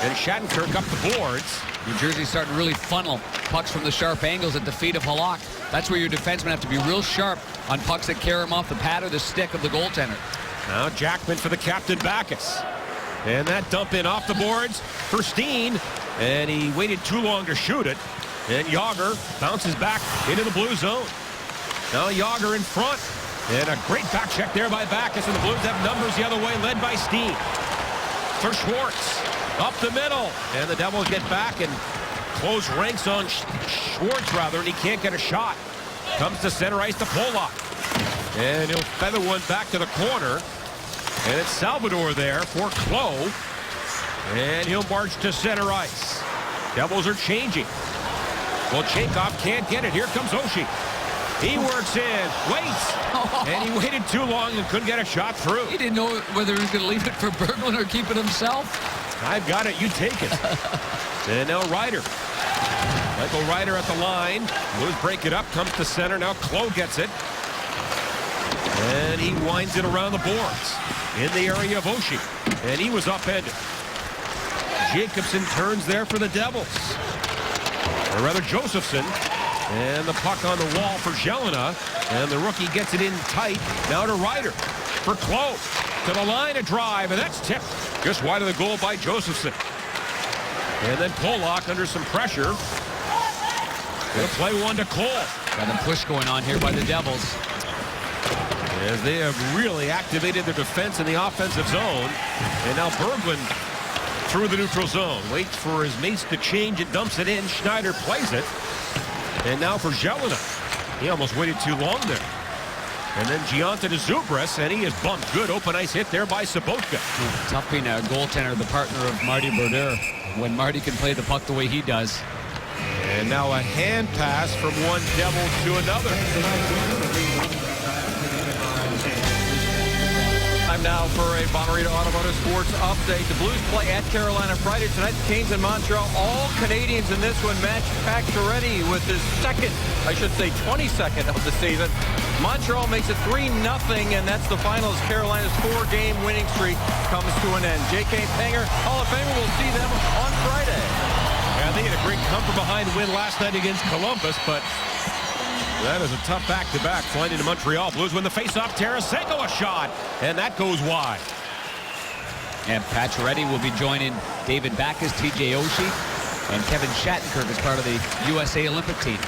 And Shattenkirk up the boards. New Jersey's starting to really funnel pucks from the sharp angles at the feet of Halak. That's where your defensemen have to be real sharp on pucks that carry him off the pad or the stick of the goaltender. Now Jackman for the captain, Backus. And that dump in off the boards for Steen. And he waited too long to shoot it. And Jágr bounces back into the blue zone. Now Jágr in front. And a great back check there by Backus. And the Blues have numbers the other way, led by Steen. For Schwartz. Up the middle. And the Devils get back and close ranks on Schwartz, rather, and he can't get a shot. Comes to center ice to Polak. And he'll feather one back to the corner. And it's Salvador there for Klo. And he'll march to center ice. Devils are changing. Well, Chekhov can't get it. Here comes Oshie. He works in, waits, and he waited too long and couldn't get a shot through. He didn't know whether he was going to leave it for Berglund or keep it himself. I've got it, you take it. And now Ryder. Michael Ryder at the line. Blues break it up, comes to center. Now Klo gets it. And he winds it around the boards in the area of Oshie. And he was upended. Jacobson turns there for the Devils. Or rather, Josephson. And the puck on the wall for Jelena. And the rookie gets it in tight. Now to Ryder for Klo. To the line, a drive, and that's tipped just wide of the goal by Josephson. And then Polak under some pressure. Gonna play one to Cole. Got a push going on here by the Devils. As they have really activated their defense in the offensive zone. And now Berglund through the neutral zone. Waits for his mates to change and dumps it in. Schneider plays it. And now for Jelena. He almost waited too long there. And then Gionta to Zubras, and he is bumped. Good open ice hit there by Sobotka. Tough being a goaltender, the partner of Marty Brodeur, when Marty can play the puck the way he does. And now a hand pass from one Devil to another. Time now for a Bonarita Automotive Sports update. The Blues play at Carolina Friday tonight. The Canes in Montreal. All Canadians in this one. Match Pacioretty with his second, I should say 22nd of the season. Montreal makes it 3-0, and that's the final as Carolina's 4-game winning streak comes to an end. J.K. Panger, Hall of Famer, will see them on Friday. Yeah, they had a great come-from-behind win last night against Columbus, but that is a tough back-to-back flying into Montreal. Blues win the face-off. Tarasenko a shot, and that goes wide. And Pacioretty will be joining David Backus, T.J. Oshie, and Kevin Shattenkirk as part of the USA Olympic team.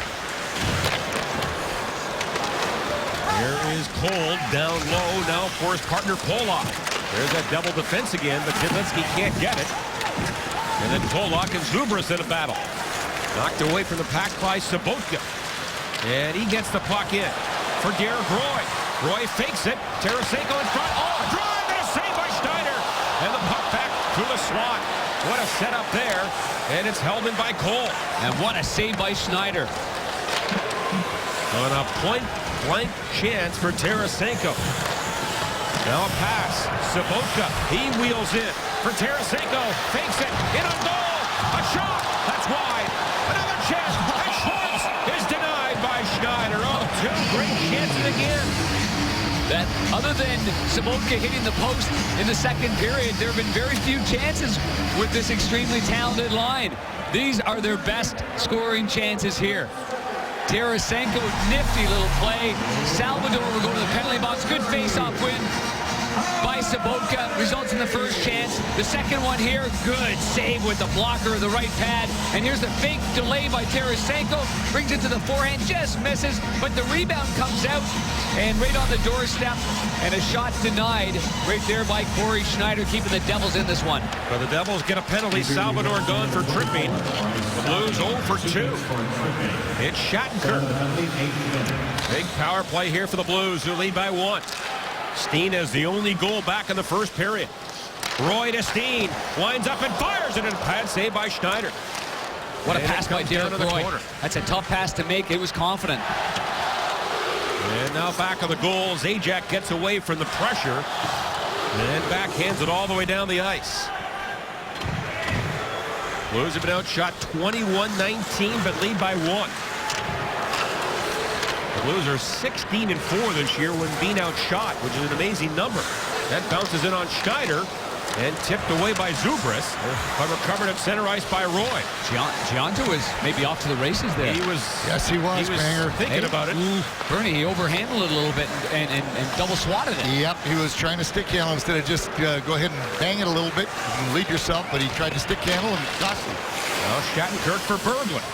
Here is Cole down low now for his partner Polak. There's that double defense again, but Zielinski can't get it. And then Polak and Zubras in a battle. Knocked away from the pack by Sobotka. And he gets the puck in for Derek Roy. Roy fakes it. Tarasenko in front. Oh, a drive and a save by Schneider. And the puck back to the slot. What a setup there. And it's held in by Cole. And what a save by Schneider. On a point-blank chance for Tarasenko. Now a pass. Sobotka. He wheels in for Tarasenko. Fakes it. In on goal. A shot. That's wide. Another chance. And Schwartz is denied by Schneider. Oh, two great chances again. That other than Sobotka hitting the post in the second period, there have been very few chances with this extremely talented line. These are their best scoring chances here. Tarasenko, nifty little play. Salvador will go to the penalty box. Good face-off win by Sobotka. Results in the first chance. The second one here, good save with the blocker of the right pad. And here's the fake delay by Tarasenko. Brings it to the forehand, just misses. But the rebound comes out and right on the doorstep. And a shot denied right there by Corey Schneider, keeping the Devils in this one. But the Devils get a penalty. Salvador gone for tripping. The Blues 0 for 2. It's Shattenkirk. Big power play here for the Blues, who lead by 1. Steen has the only goal back in the first period. Roy to Steen. Winds up and fires it in a pad save by Schneider. What a And pass it by comes down Derek to the Roy. corner. That's a tough pass to make. It was confident. And now back on the goal. Zajac gets away from the pressure and backhands it all the way down the ice. Blues have been outshot 21-19, but lead by 1. The Blues are 16-4 this year when being outshot, which is an amazing number. That bounces in on Schneider and tipped away by Zubris, but recovered at center ice by Roy. Gianta was maybe off to the races there. He was. Yes, he was, Banger. Thinking about it. Bernie, he overhandled it a little bit and double swatted it. Yep, he was trying to stick handle instead of just go ahead and bang it a little bit and lead yourself, but he tried to stick handle and cost him. Now Shattenkirk for Berglund.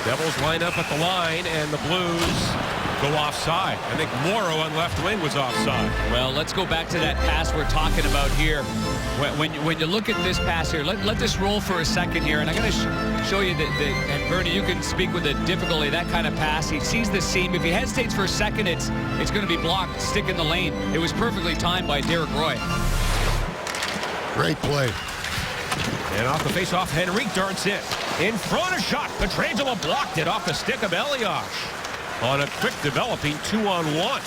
Devils line up at the line, and the Blues go offside. I think Morrow on left wing was offside. Well, let's go back to that pass we're talking about here. When you look at this pass here, let this roll for a second here, and I'm going to show you and Bernie, you can speak with the difficulty of that kind of pass. He sees the seam. If he hesitates for a second, it's going to be blocked, stick in the lane. It was perfectly timed by Derek Roy. Great play. And off the face-off, Henrique darts in front of shot. Pietrangelo blocked it off the stick of Elias on a quick developing 2-on-1.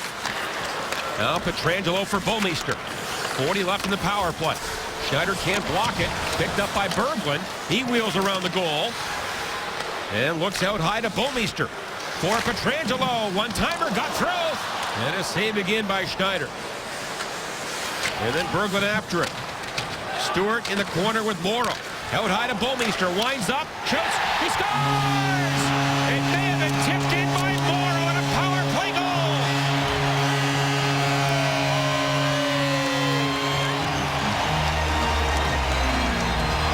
Now Pietrangelo for Bouwmeester. 40 left in the power play. Schneider can't block it. Picked up by Berglund. He wheels around the goal and looks out high to Bouwmeester. For Pietrangelo. One-timer got through. And a save again by Schneider. And then Berglund after it. Stewart in the corner with Morrow. Out high to Bouwmeester. Winds up. Shoots. He scores! It may have been tipped in by Morrow and a power play goal.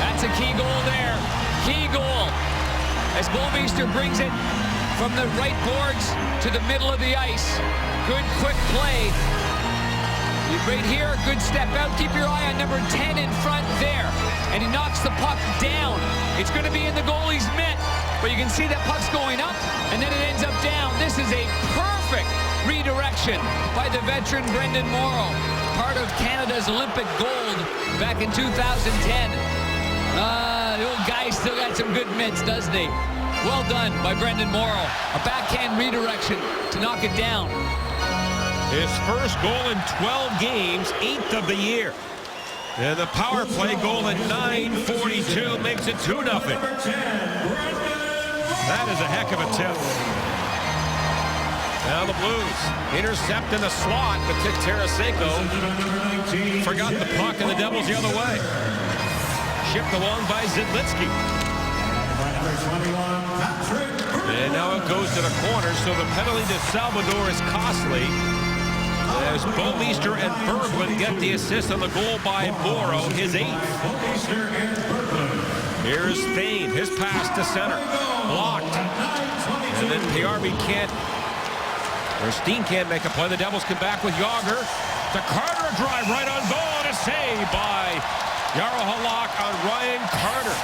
That's a key goal there. Key goal. As Bouwmeester brings it from the right boards to the middle of the ice. Good quick play. Right here, good step out. Keep your eye on number 10 in front there. And he knocks the puck down. It's going to be in the goalie's mitt. But you can see that puck's going up, and then it ends up down. This is a perfect redirection by the veteran Brendan Morrow. Part of Canada's Olympic gold back in 2010. The old guy still got some good mitts, doesn't he? Well done by Brendan Morrow. A backhand redirection to knock it down. His first goal in 12 games, 8th of the year. And the power play goal at 9:42 makes it 2-0. That is a heck of a tip. Now the Blues intercept in the slot, but Tarasenko forgot the puck, and the Devils the other way. Shipped along by Zidlitsky. And now it goes to the corner, so the penalty to Salvador is costly. As Bouwmeester and Berglund get the assist on the goal by Morrow, his 8th. Here's Thane, his pass to center. Blocked. And then PRB Steen can't make a play. The Devils come back with Jágr. To Carter, a drive right on goal, and a save by Jaro Halak on Ryan Carter.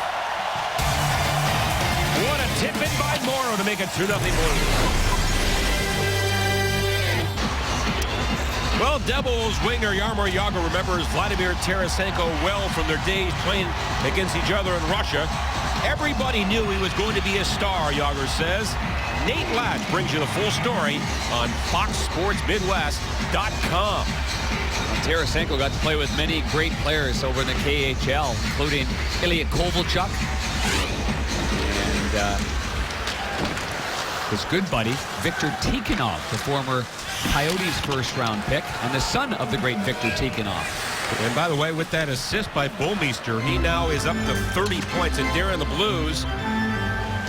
What a tip in by Morrow to make it 2-0 Blues. Well, Devils winger Jaromir Jágr remembers Vladimir Tarasenko well from their days playing against each other in Russia. Everybody knew he was going to be a star, Jágr says. Nate Latch brings you the full story on FoxSportsMidwest.com. Tarasenko got to play with many great players over in the KHL, including Ilya Kovalchuk and his good buddy, Viktor Tikhonov, the former Coyotes first-round pick, and the son of the great Viktor Tikhonov. And by the way, with that assist by Bouwmeester, he now is up to 30 points. And there in the Blues,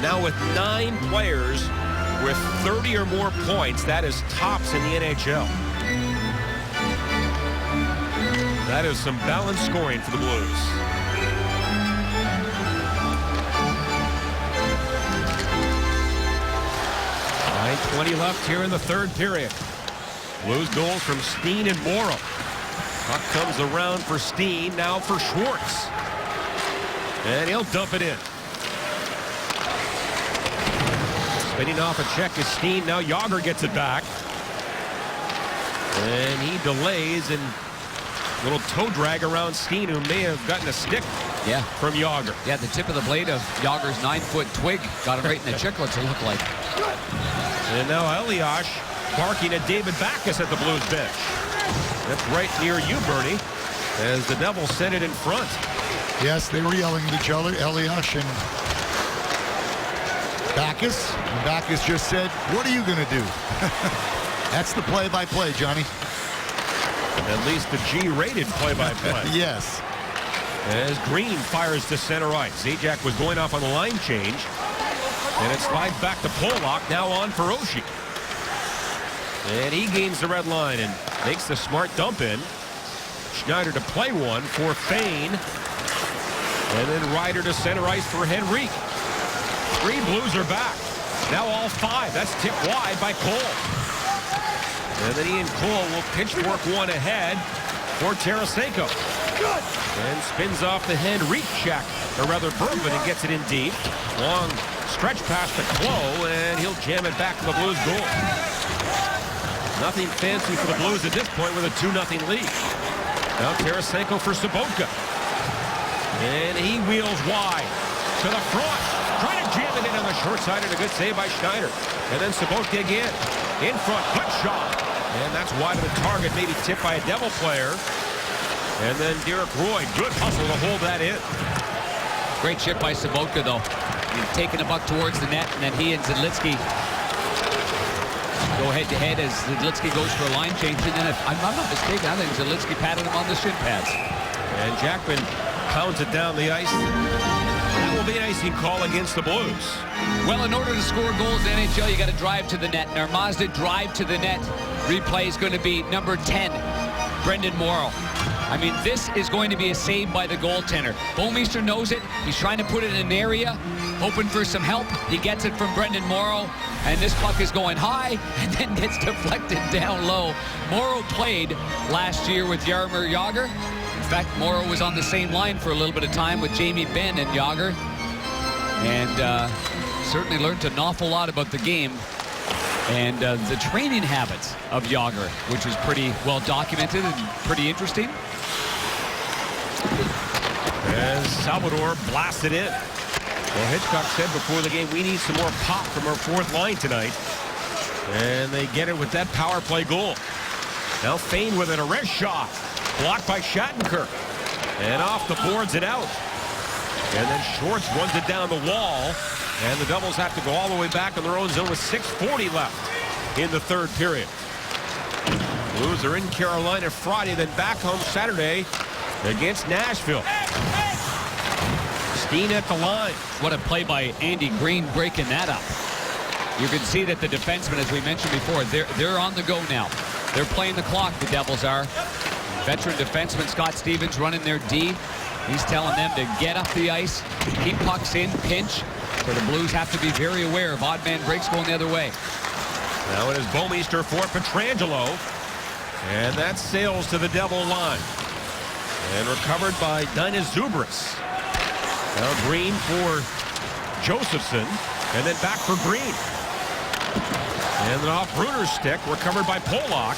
now with 9 players with 30 or more points, that is tops in the NHL. That is some balanced scoring for the Blues. .20 left here in the third period. Blues goals from Steen and Morrow. Puck comes around for Steen, now for Schwartz. And he'll dump it in. Spinning off a check is Steen. Now Jágr gets it back. And he delays, and a little toe drag around Steen, who may have gotten a stick Yeah. from Jágr. Yeah, the tip of the blade of Jágr's 9-foot twig got him right in the chicklets, it looked like. And now Elias barking at David Backes at the Blues bench. That's right near you, Bernie, as the Devils sent it in front. Yes, they were yelling at each other, Elias and Backes. And Backes just said, what are you going to do? That's the play-by-play, Johnny. At least the G-rated play-by-play. Yes. As Green fires to center ice. Zajac was going off on the line change. And it slides back to Polak, now on for Oshie. And he gains the red line and makes the smart dump in. Schneider to play one for Fane. And then Ryder to center ice for Henrique. 3 Blues are back. Now all 5. That's tipped wide by Cole. And then Ian Cole will pitchfork one ahead for Tarasenko. And spins off the Henrique check. Or rather Berglund, and gets it in deep. Long stretch pass to Clowe, and he'll jam it back to the Blues goal. Nothing fancy for the Blues at this point with a 2-0 lead. Now Tarasenko for Sobotka. And he wheels wide to the front. Trying to jam it in on the short side, and a good save by Schneider. And then Sobotka again. In front, good shot. And that's wide of the target, maybe tipped by a Devil player. And then Derek Roy, good hustle to hold that in. Great chip by Sobotka, though. He's taking a buck towards the net, and then he and Zidlitsky go head-to-head as Zidlitsky goes for a line change. And then, if I'm not mistaken, I think Zidlitsky patted him on the shin pads. And Jackman pounds it down the ice. That will be an icing call against the Blues. Well, in order to score goals in the NHL, you got to drive to the net. And our Mazda drive to the net replay is going to be number 10, Brendan Morrow. I mean, this is going to be a save by the goaltender. Bouwmeester knows it. He's trying to put it in an area, hoping for some help. He gets it from Brendan Morrow, and this puck is going high and then gets deflected down low. Morrow played last year with Jaromir Jágr. In fact, Morrow was on the same line for a little bit of time with Jamie Benn and Jágr, and certainly learned an awful lot about the game and the training habits of Jágr, which is pretty well documented and pretty interesting. As Salvador blasted in. Well, Hitchcock said before the game, we need some more pop from our 4th line tonight. And they get it with that power play goal. Now Fane with an arrest shot. Blocked by Shattenkirk. And off the boards and out. And then Schwartz runs it down the wall. And the Devils have to go all the way back in their own zone with 6:40 left in the 3rd period. Blues are in Carolina Friday, then back home Saturday against Nashville. Steen at the line. What a play by Andy Green breaking that up. You can see that the defensemen, as we mentioned before, they're on the go now. They're playing the clock, the Devils are. Veteran defenseman Scott Stevens running their D. He's telling them to get up the ice, keep pucks in, pinch. So the Blues have to be very aware of odd man breaks going the other way. Now it is Bouwmeester for Pietrangelo. And that sails to the Devil line. And recovered by Dinas Zubris. Now Green for Josephson. And then back for Green. And then off Bruner's stick, recovered by Polak.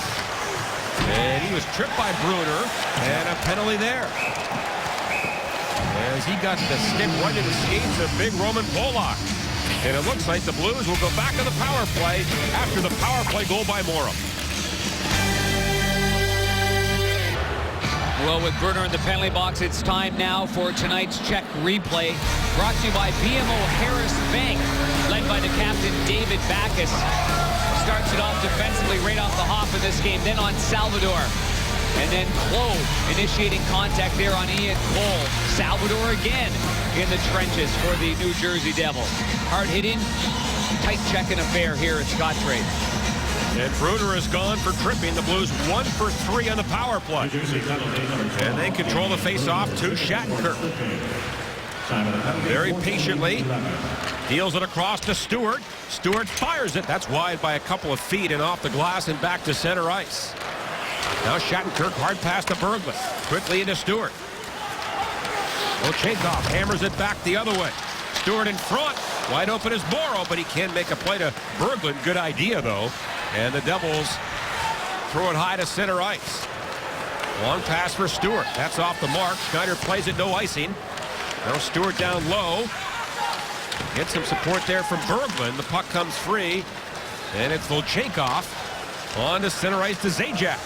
And he was tripped by Bruner. And a penalty there. As he got the stick right in the skates of big Roman Polak. And it looks like the Blues will go back to the power play after the power play goal by Morrow. Well, with Bruner in the penalty box, it's time now for tonight's Czech replay. Brought to you by BMO Harris Bank, led by the captain, David Backes. Starts it off defensively right off the hop in this game, then on Salvador. And then Clowe initiating contact there on Ian Cole. Salvador again in the trenches for the New Jersey Devils. Hard hitting, tight checking affair here at Scottrade. And Bruner is gone for tripping. The Blues 1 for 3 on the power play. And they control the face-off to Shattenkirk. Very patiently deals it across to Stewart. Stewart fires it. That's wide by a couple of feet and off the glass and back to center ice. Now Shattenkirk hard pass to Berglund. Quickly into Stewart. Volchenkov hammers it back the other way. Stewart in front. Wide open is Morrow, but he can't make a play to Berglund. Good idea, though. And the Devils throw it high to center ice. Long pass for Stewart. That's off the mark. Schneider plays it, no icing. Now Stewart down low. Get some support there from Berglund. The puck comes free. And it's Volchenkov on to center ice to Zajac.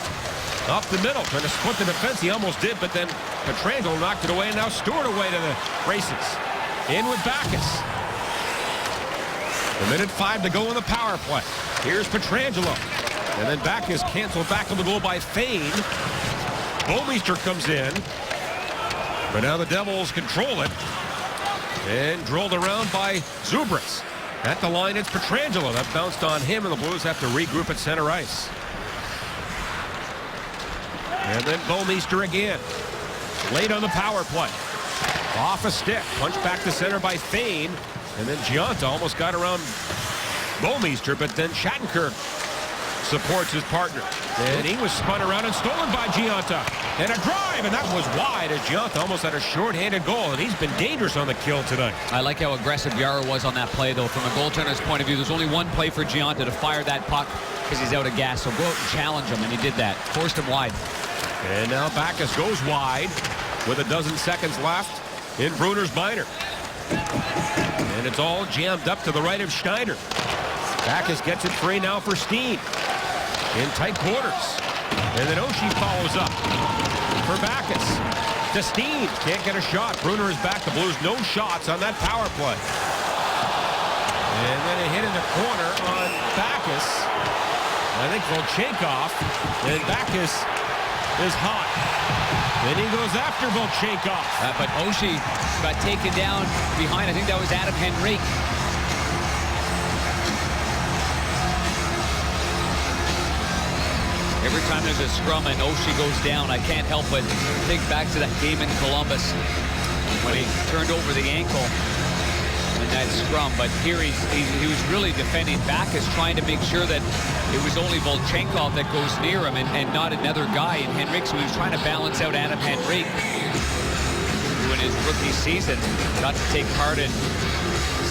Up the middle, trying to split the defense. He almost did, but then Pietrangelo knocked it away, and now Stewart away to the races. In with Backes. A minute 5 to go in the power play. Here's Pietrangelo. And then Backes canceled back on the goal by Fane. Bouwmeester comes in. But now the Devils control it. And drilled around by Zubris. At the line, it's Pietrangelo. That bounced on him, and the Blues have to regroup at center ice. And then Bouwmeester again. Late on the power play. Off a stick. Punch back to center by Fane. And then Gionta almost got around Bouwmeester, but then Shattenkirk supports his partner. And he was spun around and stolen by Gionta. And a drive, and that was wide as Gionta almost had a short-handed goal, and he's been dangerous on the kill tonight. I like how aggressive Yara was on that play, though. From a goaltender's point of view, there's only one play for Gionta to fire that puck because he's out of gas. So go out and challenge him, and he did that. Forced him wide. And now Backes goes wide with a dozen seconds left in Brunner's minor. And it's all jammed up to the right of Schneider. Backes gets it free now for Steen. In tight quarters. And then Oshie follows up for Backes. To Steen. Can't get a shot. Brunner is back. The Blues no shots on that power play. And then a hit in the corner on Backes. I think Volchenkov. And Backes is hot. Then he goes after Volchenkov. But Oshie got taken down behind. I think that was Adam Henrique. Every time there's a scrum and Oshie goes down, I can't help but think back to that game in Columbus when he turned over the ankle in that scrum. But here he was really defending Backes, trying to make sure that it was only Volchenkov that goes near him and not another guy in Henrique. So he was trying to balance out Adam Henrique, who in his rookie season got to take part in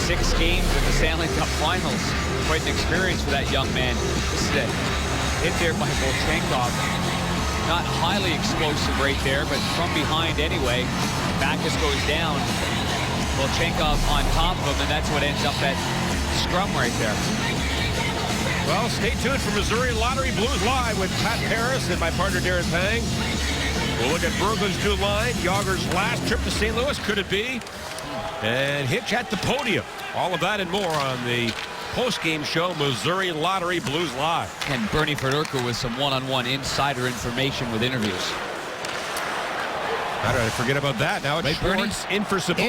6 games in the Stanley Cup Finals. Quite an experience for that young man. This is it. Hit there by Volchenkov. Not highly explosive right there, but from behind anyway. Backes goes down. Volchenkov on top of him, and that's what ends up that scrum right there. Well, stay tuned for Missouri Lottery Blues Live with Pat Paris and my partner Darren Pang. We'll look at Berglund's new line. Yager's last trip to St. Louis, could it be? And Hitch at the podium. All of that and more on the post-game show, Missouri Lottery Blues Live. And Bernie Federer with some one-on-one insider information with interviews. How did I forget about that? Now it's Schwartz in for Saboka.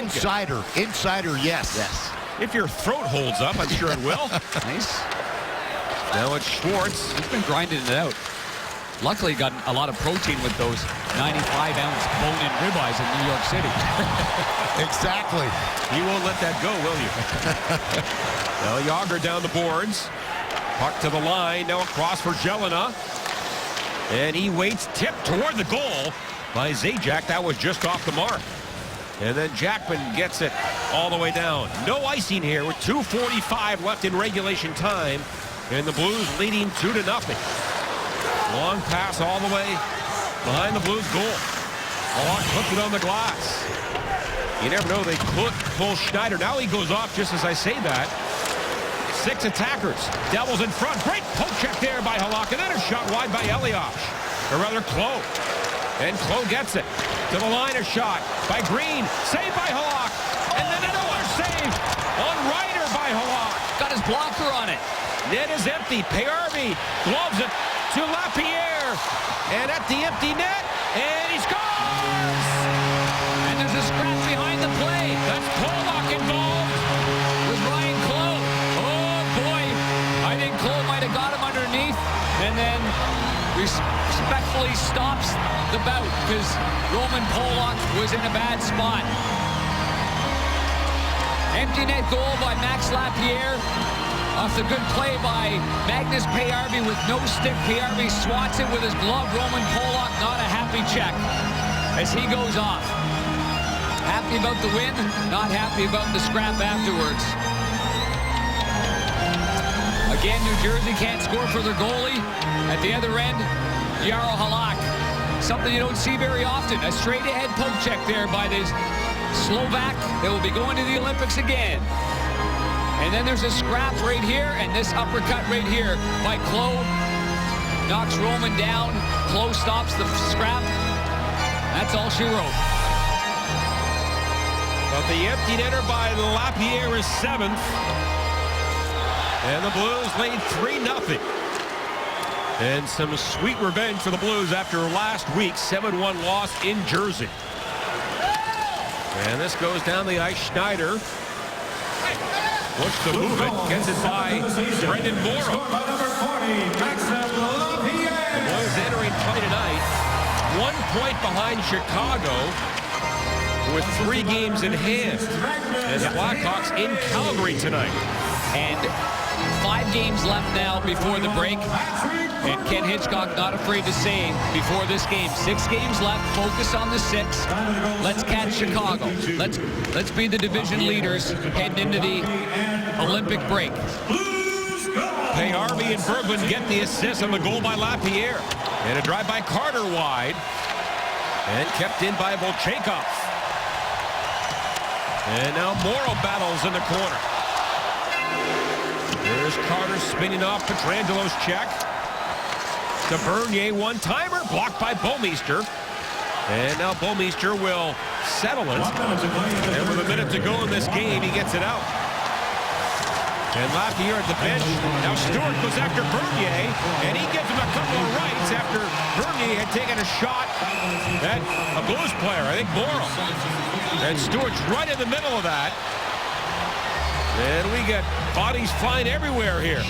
Insider, yes. Yes. If your throat holds up, I'm sure it will. Nice. Now it's Schwartz. He's been grinding it out. Luckily, got a lot of protein with those 95-ounce bone-in ribeyes in New York City. Exactly. You won't let that go, will you? Now Yager down the boards. Puck to the line. Now across for Jelena. And he waits, tipped toward the goal by Zajac. That was just off the mark. And then Jackman gets it all the way down. No icing here with 2:45 left in regulation time. And the Blues leading 2-0. Long pass all the way behind the Blues goal. Hawk puts it on the glass. You never know, they could pull Schneider. Now he goes off just as I say that. 6 attackers. Devils in front. Great poke check there by Halak. And then a shot wide by Elias. Or rather, Clough. And Clough gets it. To the line, a shot by Green. Saved by Halak. And then another save on Ryder by Halak. Got his blocker on it. Net is empty. Payarvi gloves it to Lapierre. And at the empty net. And he scores! And there's a scrap behind the play. That's Pollock involved With Ryan Clough. Oh, boy. I think Clough might have got him underneath. And then respectfully stops the bout because Roman Pollock was in a bad spot. Empty net goal by Max Lapierre. Off the good play by Magnus Payarvi with no stick. Payarvi swats it with his glove. Roman Pollock, not a happy check as he goes off. Happy about the win, not happy about the scrap afterwards. Again, New Jersey can't score for their goalie. At the other end, Jaro Halak. Something you don't see very often. A straight-ahead poke check there by this Slovak. They will be going to the Olympics again. And then there's a scrap right here, and this uppercut right here by Klo knocks Roman down. Klo stops the scrap. That's all she wrote. But the empty netter by Lapierre is 7th. And the Blues lead 3-0. And some sweet revenge for the Blues after last week's 7-1 loss in Jersey. And this goes down the ice. Schneider looks to move it. Gets it by Brendan Morrow. The Blues entering play tonight. 1 point behind Chicago with 3 games in hand. And the Blackhawks in Calgary tonight. And 5 games left now before the break. And Ken Hitchcock not afraid to say before this game, 6 games left, focus on the 6. Let's catch Chicago. Let's be the division leaders heading into the Olympic break. Payarvi and Berglund get the assist on the goal by Lapierre. And a drive by Carter wide. And kept in by Volchenkov. And now Morrow battles in the corner. There's Carter spinning off Petrangelo's check. To Bernier, one-timer, blocked by Bouwmeester. And now Bouwmeester will settle it. And with a minute to go in this game, he gets it out. And Lapierre at the bench. Now Stewart goes after Bernier, and he gives him a couple of rights after Bernier had taken a shot at a Blues player, I think Morrow. And Stewart's right in the middle of that. And we get bodies flying everywhere here.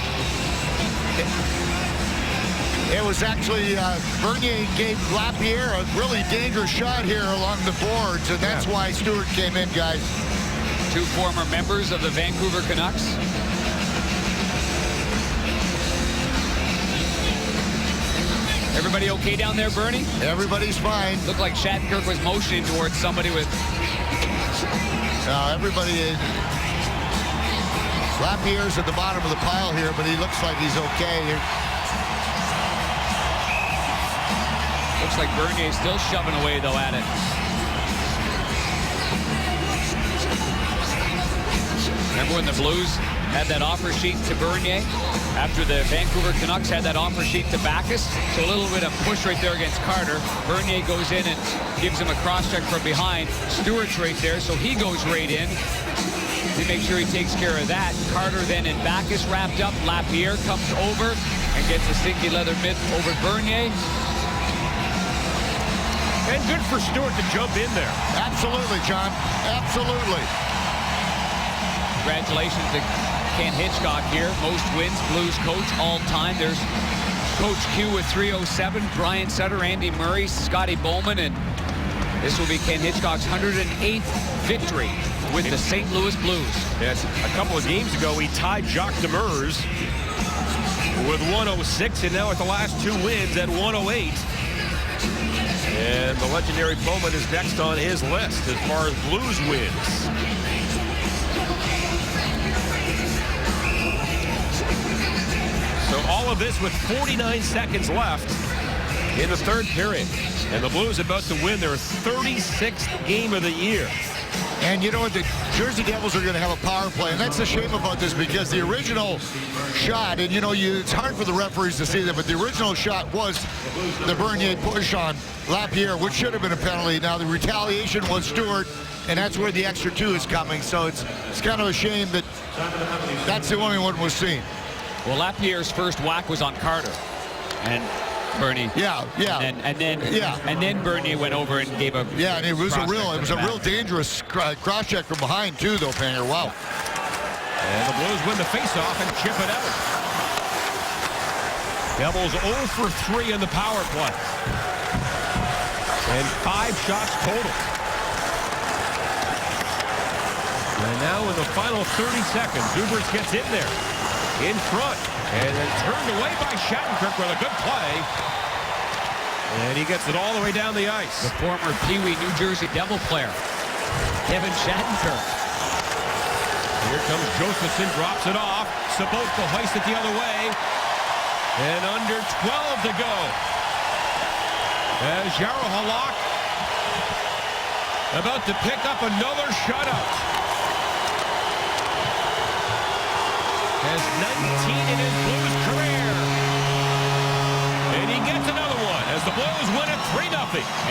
It was actually Bernier gave Lapierre a really dangerous shot here along the boards, and that's why Stewart came in, guys. 2 former members of the Vancouver Canucks. Everybody okay down there, Bernie? Everybody's fine. Looked like Shattenkirk was motioning towards somebody with... Everybody is... Lapierre's at the bottom of the pile here, but he looks like he's okay. Looks like Bernier's still shoving away, though, at it. Remember when the Blues had that offer sheet to Bernier after the Vancouver Canucks had that offer sheet to Backes? So a little bit of push right there against Carter. Bernier goes in and gives him a cross-check from behind. Stewart's right there, so he goes right in. He makes sure he takes care of that. Carter then and Backes wrapped up. Lapierre comes over and gets a stinky leather mitt over Bernier. And good for Stewart to jump in there. Absolutely, John. Absolutely. Congratulations to Ken Hitchcock here. Most wins, Blues coach all time. There's Coach Q with 307, Brian Sutter, Andy Murray, Scotty Bowman, and this will be Ken Hitchcock's 108th victory with the St. Louis Blues. Yes, a couple of games ago, he tied Jacques Demers with 106, and now at the last 2 wins at 108. And the legendary Bowman is next on his list as far as Blues wins. So all of this with 49 seconds left in the 3rd period. And the Blues about to win their 36th game of the year. And you know what? The Jersey Devils are going to have a power play. And that's the shame about this, because the original shot, and you know, it's hard for the referees to see that, but the original shot was the Bernier push on Lapierre, which should have been a penalty. Now the retaliation was Stewart, and that's where the extra 2 is coming. So it's kind of a shame that that's the only one was seen. Well, Lapierre's first whack was on Carter. And Bernie. Yeah. And then Bernier went over and gave a and it was a real dangerous cross check from behind too, though, Panger. Wow. And the Blues win the faceoff and chip it out. Devils 0 for 3 in the power play. And 5 shots total. And now in the final 30 seconds, Zubrus gets in there. In front, and then turned away by Shattenkirk with a good play. And he gets it all the way down the ice. The former Pee Wee New Jersey Devil player, Kevin Shattenkirk. Here comes Josephson, drops it off. Sobotka hoists it the other way. And under 12 to go. As Jaro Halak about to pick up another shutout. Has 19 in his Blues career. And he gets another one as the Blues win it 3-0.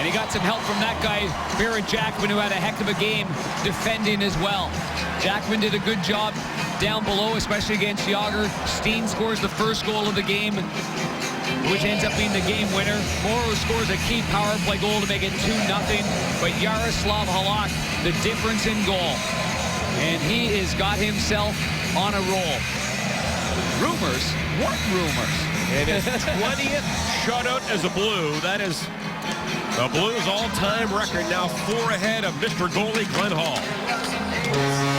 And he got some help from that guy, Barrett Jackman, who had a heck of a game defending as well. Jackman did a good job down below, especially against Jágr. Steen scores the first goal of the game, which ends up being the game winner. Morrow scores a key power play goal to make it 2-0. But Jaroslav Halak, the difference in goal. And he has got himself on a roll. Rumors? What rumors? And his 20th shutout as a Blue. That is the Blues all-time record, now 4 ahead of Mr. Goalie Glenn Hall.